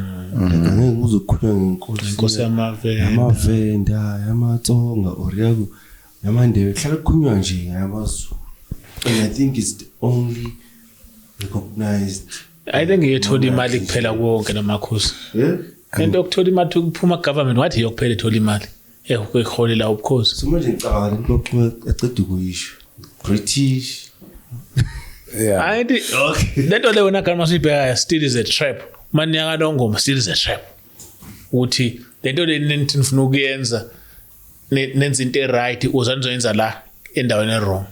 Ngeke uzokhulunywa ngenkosi yamavenda yamaTsonga oriyaku yamandebe hlala kukhulunywa nje yamaZulu. And I think it's the only recognized. I think yethola imali kuphela konke namakhosi. Yeah. Into yokuthola imali kuphuma government wathi yokuphela ethola imali. ekholela ubukhosi. So manje ngicabanga lokho aqeda ukuyisho. British. Yeah. I think lento le wona kama sibheka still is a trap. Manje yakalongoma still is a trap. Uthi lento le nifuna ukuyenza nenza into eright uzanizoyenza la endaweni wrong.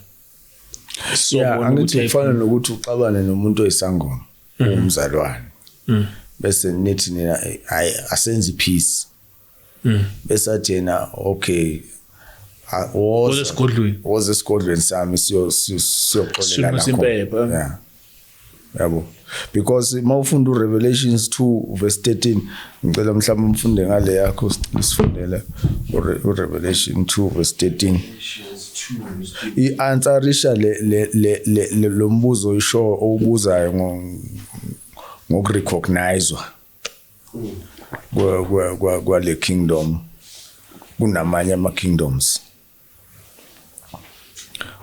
So Yeah, angithi kufana nokuthi uxabane nomuntu oyisangoma umzalwane. Bese nithi nina asenze peace. Bese athi yena okay was esigodlweni sami siyoxolelana. Yeah. Yabo. Because mawufunda uRevelations 2 verse 13 ngicela mhlawumbe umfunde ngale yakho sifundele uRevelation 2 verse 13. I-answerisha le lombuzo isho obuzayo ngokurecognizewa kwale kingdom kunamanye ama kingdoms.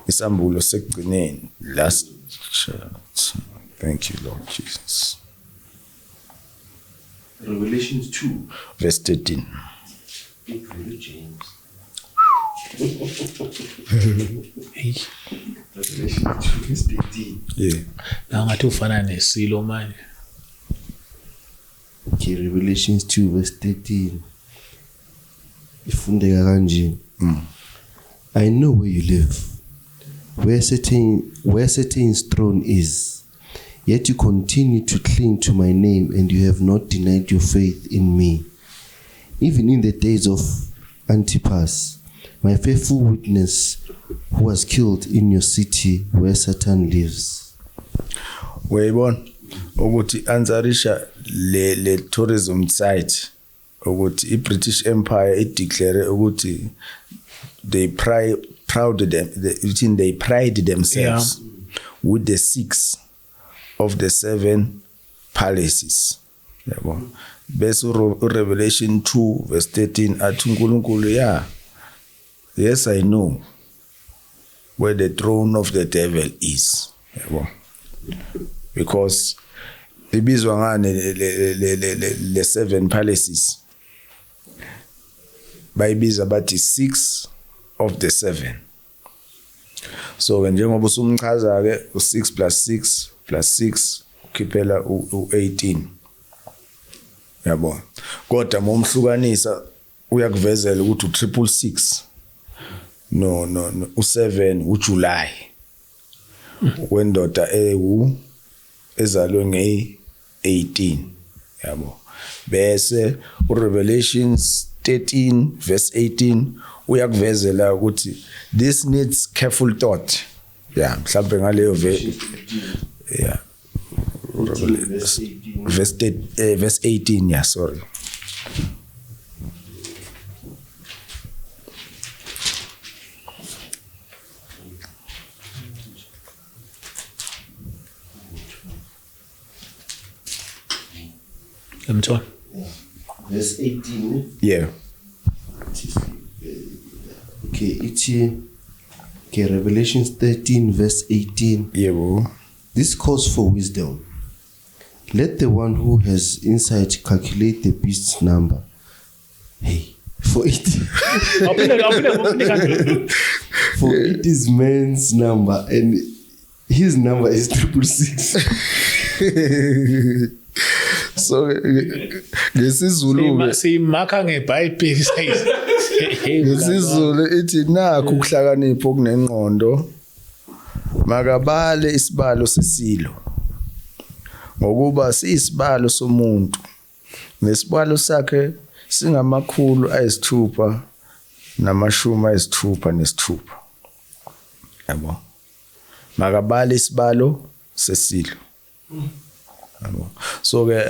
Isambulo sekugcineni last chapter. Thank you, Lord Jesus. Revelations 2 verse 13. James. Hey. Revelations 2 verse 13. Yeah. La ngathi ufana nesilo manje. Okay, Revelations 2 verse 13. Ifundeka kanje. I know where you live, where Satan's throne is. Yet you continue to cling to my name, and you have not denied your faith in me. Even in the days of Antipas, my faithful witness, who was killed in your city where Satan lives. Wayibona ukuthi answerisha le tourism site ukuthi iBritish Empire declare ukuthi they pride themselves with the 6 of the 7 palaces. Yabo. Bese Revelation 2 verse 13 athi uNkulunkulu yes I know where the throne of the devil is. Yabo. Because ibizwa ngane le 7 palaces bayibiza bathi 6 of the 7. So njengoba usumchaza ke u6 plus 6 plus 6 ukhiphela u18. Yabo. Kodwa momhlukanisa uyakuvezela ukuthi u666. No u7 uJuly. Wendoda ezalwe nge18. Yabo. Bese uRevelations 13 verse 18 uyakuvezela ukuthi this needs careful thought. Yeah, mhlambe ngaleyo yeah. Verse 18, yeah, sorry. Verse 18. Yeah. Okay, Revelations 13 verse 18. Yeah, bro. This calls for wisdom. Let the one who has insight calculate the beast's number. Hey, for it is man's number, and his number is 666. So ngesizulu simakha ngeBhayibheli sayizi. Ngesizulu ithi nakho ukuhlakanipha okunengqondo makabale isibalo sesilo ngokuba siyisibalo somuntu nesibalo sakhe singamakhulu ayisithupha namashumi ayisithupha nesithupha. Yabo. Makabale isibalo sesilo. Yabo. So ke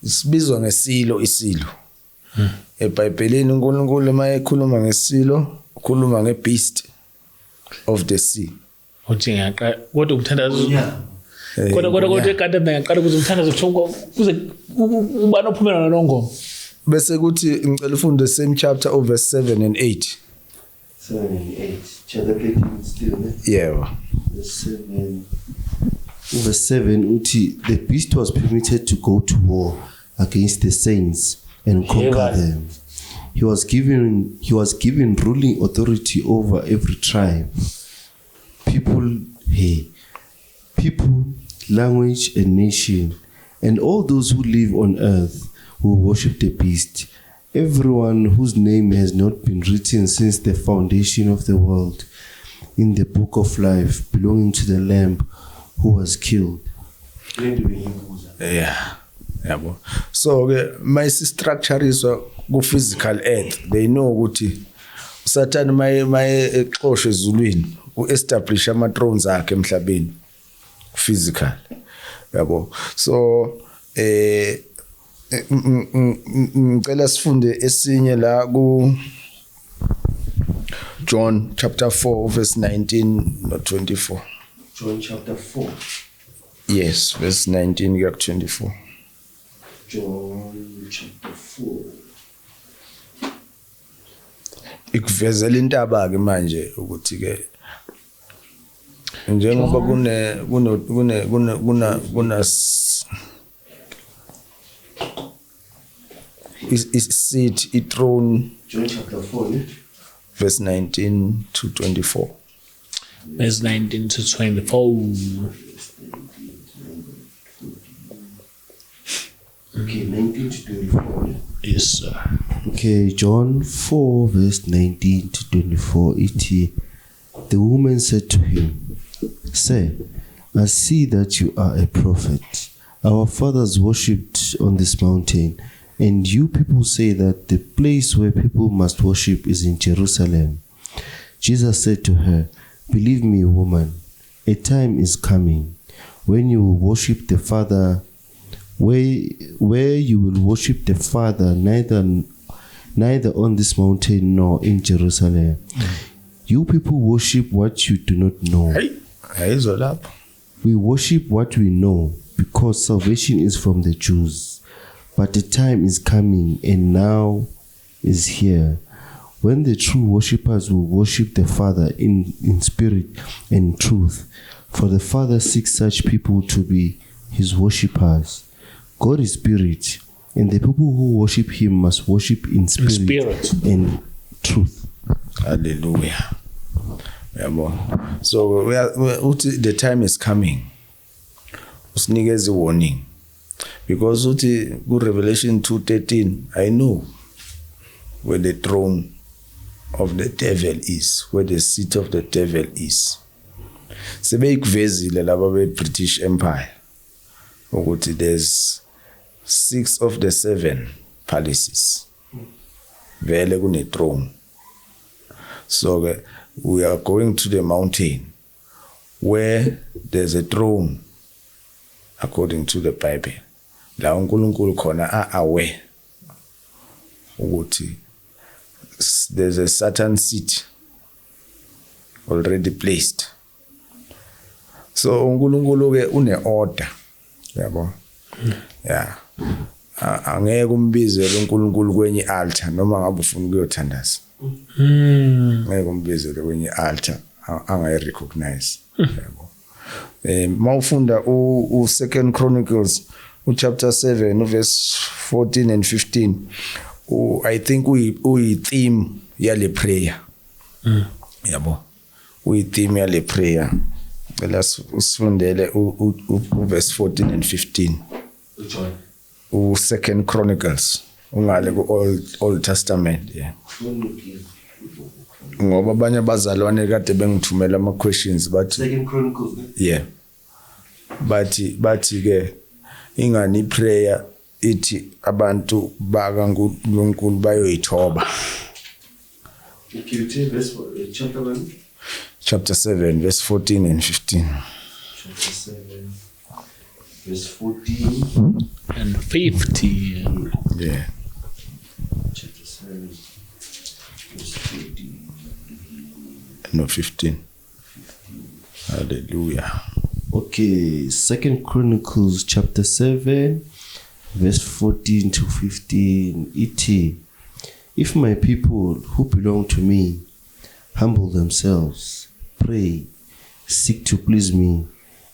sibizwa ngesilo isilo. eBhayibhelini uNkulunkulu mayekhuluma ngesilo ukhuluma ngebeast of the sea. Uthi ngiyaqala kodwa umthandazo kodwa ekade ngiyaqala ukuthi umthandazo kuze ubani ophumela nalongoma bese kuthi ngicela ufunde same chapter of verse 7 and 8. 7 and 8. Chapter 13 still. Yeah. Verse 7 uthi the beast was permitted to go to war against the saints and conquer them. He was given ruling authority over every tribe, people, language, and nation, and all those who live on earth will worship the beast, everyone whose name has not been written since the foundation of the world in the book of life belonging to the Lamb who was killed. Yeah. Yabo. So my structure is go physical earth. They know ukuthi Satan my exoshe ezulwini u-establish ama thrones akhe emhlabeni physical. Yabo. So ngicela sifunde esinye la ku John chapter 4 verse 19 no 24. John chapter 4. Yes, verse 19 to 24. John chapter 4. Ikuvezela intaba ke manje ukuthi ke njengoba kuna is seat it throne. John chapter 4 verse 19 to 24. Verse 19 to 24. Okay, 19 to 24. Yes, sir. Okay, John 4 verse 19 to 24. The woman said to him, "Sir, I see that you are a prophet. Our fathers worshipped on this mountain, and you people say that the place where people must worship is in Jerusalem." Jesus said to her, "Believe me, woman, a time is coming when you will worship the Father, where you will worship the Father neither on this mountain nor in Jerusalem. You people worship what you do not know. We worship what we know, because salvation is from the Jews. But the time is coming, and now is here, when the true worshippers will worship the Father in spirit and in truth. For the Father seeks such people to be his worshippers. God is spirit, and the people who worship him must worship in spirit and truth." Hallelujah. So the time is coming. Usinikeze warning. Because Revelation 2:13, I know where the throne of the devil is, where the seat of the devil is. Sebeyikuvezile laba be-British Empire ukuthi there's 6 of the 7 palaces. Vele kune throne. So we are going to the mountain where there's a throne according to the Bible. La uNkulunkulu khona aware ukuthi there's a Satan seat already placed. So uNkulunkulu ke une order. Yabo. Yeah. Angeke umbizele uNkulunkulu kwenye altar noma ngabe ufuna ukuyothandaza. Ngeke umbizele kwenye altar angayi recognize. Yabo. Mawufunda u 2 Chronicles chapter 7 verse 14 and 15, I think we theme yale prayer. Yabo. We theme yale prayer. Let's usifundele verse 14 and 15. Which one? 2 Chronicles. Ungale ku Old Testament, yeah. Ngoba abanye abazalwane kade bengithumela ama questions but 2 Chronicles. Yeah. But ke ingani prayer ithi abantu baka uNkulunkulu bayoyithoba. Okay, verse chapter 1. Chapter 7 verse 14 and 15. Chapter 7 verse 14 and 15. Yeah. Chapter 7 verse 14. No, 15. Hallelujah. Okay, 2 Chronicles chapter 7 verse 14 to 15. If my people who belong to me humble themselves, pray, seek to please me,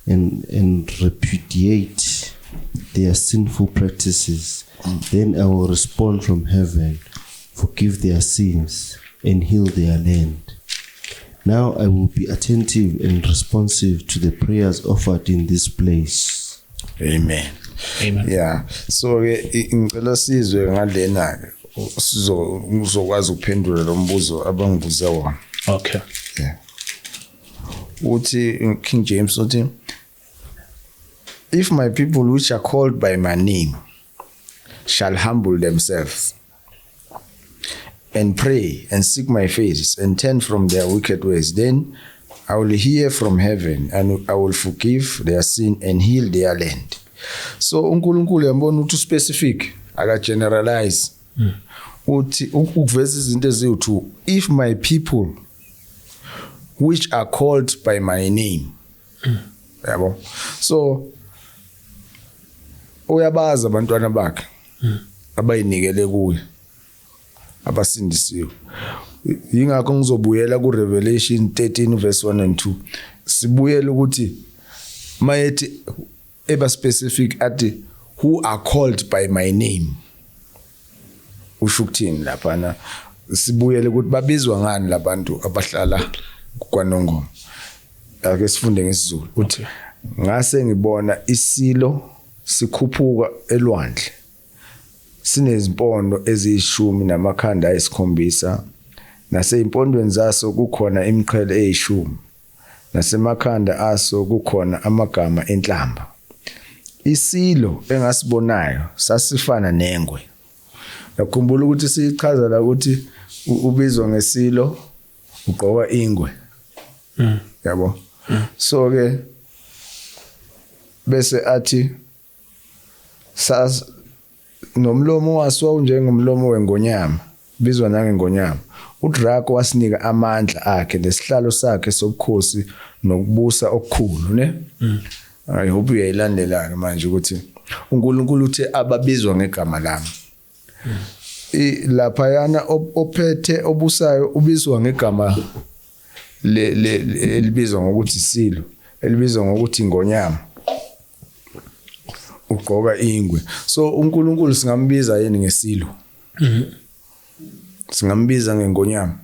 and repudiate their sinful practices, then I will respond from heaven, forgive their sins, and heal their land. Now I will be attentive and responsive to the prayers offered in this place. Amen. Amen. Yeah. So ngicela sizwe ngalena uzokwazi ukuphendula lo mbuzo abangibuza wona. Okay. Yeah. Uthi King James uthi, if my people which are called by my name shall humble themselves and pray and seek my face and turn from their wicked ways, then I will hear from heaven and I will forgive their sin and heal their land. So uNkulunkulu yambona uthi specific, aka generalize. Uthi ukuveza izinto eziwu2, if my people which are called by my name. Yabo. So uyabaza abantwana bakhe abayinikele kuye abasindisiwe. Yingakho ngizobuyela ku Revelation 13 verse 1 and 2. Sibuyele ukuthi mayethi eba specific ati who are called by my name. Ushukuthini lapha na sibuyele ukuthi babizwa ngani labantu abahlala kwaNongoma. Ake sifunde ngesiZulu. Uthi ngase ngibona isilo sikhuphuka elwandle. Sinezimpondo eziyishumi namakhanda ayisikhombisa. Nasempondweni zaso kukhona imiqhele eyishumi. Nasemakhanda aso kukhona amagama enhlamba. Isilo engasibonayo sasifana nengwe. Yakhumbula ukuthi sichaza la ukuthi ubizwa ngesilo ugqoka ingwe. Yabo. So ke bese athi nomlomo waso njengomlomo wengonyama, bizwa nangengonyama. uDrako wasinika amandla akhe lesihlalo sakhe sobukhosi nokubusa okukhulu, ne? I hope uyayilandela manje ukuthi uNkulunkulu uthe ababizwa ngegama lami. Lapha yana ophethe obusayo ubizwa ngegama elibizwa ngokuthi silo, elibizwa ngokuthi ingonyama. Ugqoka ingwe. So uNkulunkulu singambiza yini ngesilo? Singambiza ngengonyama.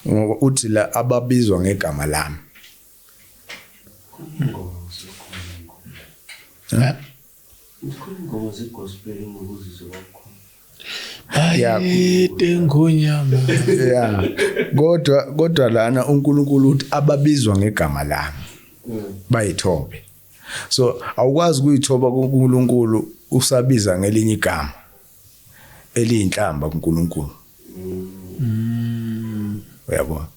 Ngoba uthi la ababizwa ngegama lami. Ingoma zegospel ngokuzizwa kwakho. Ngonyama. Yeah. Kodwa lana uNkulunkulu uthi ababizwa ngegama lami. Bayithobe. So awukwazi ukuyithoba kuNkulunkulu usabiza ngelinye igama eliyinhlamba kuNkulunkulu. Uyabona?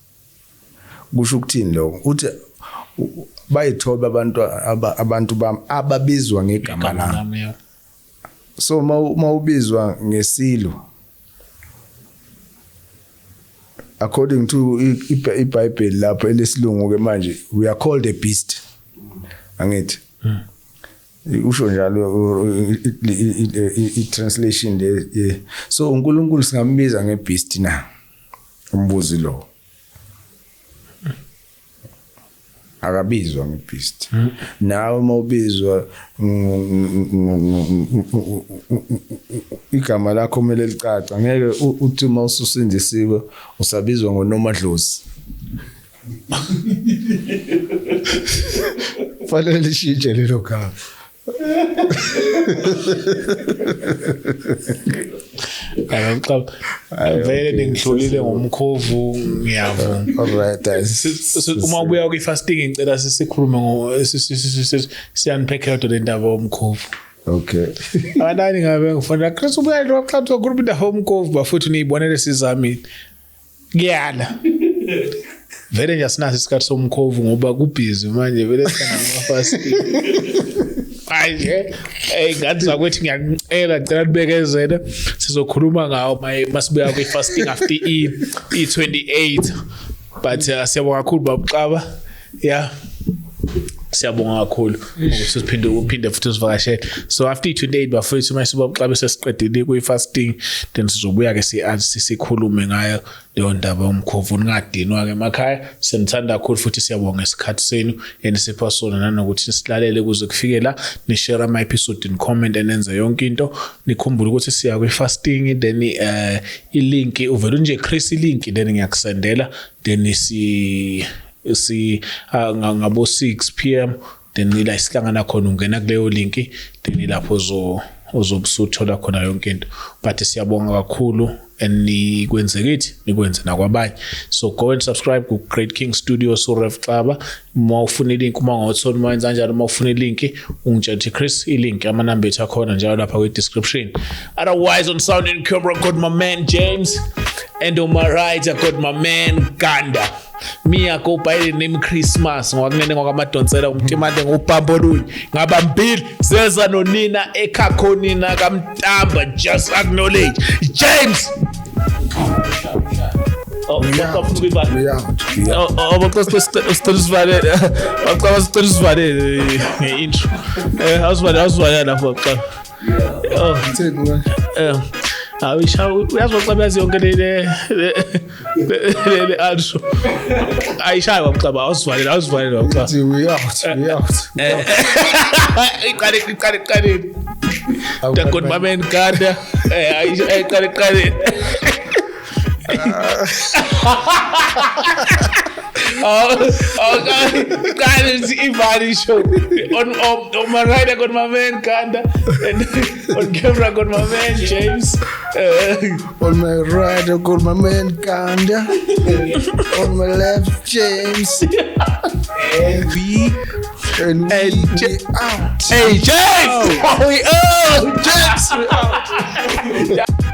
Kusho ukuthini lokho? Uthi bayithoba abantu bami ababizwa ngegama lami. So mawubizwa ngesilo, according to iBhayibheli lapho elesilungu ke manje, we are called a beast. Angithi usho njalo i-translation le. So uNkulunkulu singambiza ngebeast na umbuzi lo. Akabizwa ngebeast. Nawe mawubizwa igama lakho kumele licaca. Ngeke uthi mawususindisiwe usabizwa ngoNomadlozi. Fanele lishintshe lelo gama. Vele ningidlulile ngomkhovu ngiyavuma. Alright. Uma ubuya kwi-fasting ngicela sikhulume siyaniphekhela le ndaba yomkhovu. Okay. Abantwana ngabe ngifuna Chris ubuya lo xa ukhuluma indaba yomkhovu bafuthi niyibonele sizamile. Ngiyala. Vele nje asinaso isikhathi somkhovu ngoba kubhizi manje vele sikhona ama-fasting. Manje ngathi zakwethu ngiyacela ngicela nibekezele sizokhuluma ngawo masibuya kwi-fasting after i-28 but siyabonga kakhulu babuxaba. Yeah. Siyabonga kakhulu ukuthi uphinde futhi usivakashele. So after today bafethu masiba xa bese siqedile kwi-fasting then sizobuya ke sikhulume ngayo leyo ndaba yomkhovu ungadinwa ke emakhaya. Senithanda kakhulu futhi siyabonga isikhathi senu enisipha sona nanokuthi silalele kuze kufike la ni share ama episode ni comment enenze yonke into. Nikhumbule ukuthi siya kwi-fasting then i-link uvela nje Chris i-link then ngiyakusendela then ngabo 6 p.m. then ila isihlangana khona ungena kuleyo link then ilapho uzobusuthola khona yonke into. But siyabonga kakhulu nikwenze kithi nikwenze nakwabanye. So go and subscribe ku Great King Studios uRef Xaba. Uma ufuna ilink uma ngawutholi manje kanjalo uma ufuna ilink ungitshela Chris ilink ama number ethu akhona njalo lapha kwi description. Otherwise on sound and camera got my man James and on my right I got my man Ganda. Mia go by the name Christmas ngokunene ngokwamadonsela umtimande ngubamboluyi ngabambili zeza nonina ekhakhonina kaMtamba just acknowledge James. Oh, we out. Oh, because stories valid. Because stories valid intro. How's valid for? Oh, I wish uyazwa xa yonke le ansho. Ayishaya waqaba awusivalele waqaba. We out. Iqale. Takon my man Ganda. Iqale. Guys, Ivani show. On my right, I got my man Ganda, and on camera, I got my man James. On my right, I got my man Ganda. On my left, James. And we out. Hey, James! We out! James! We out!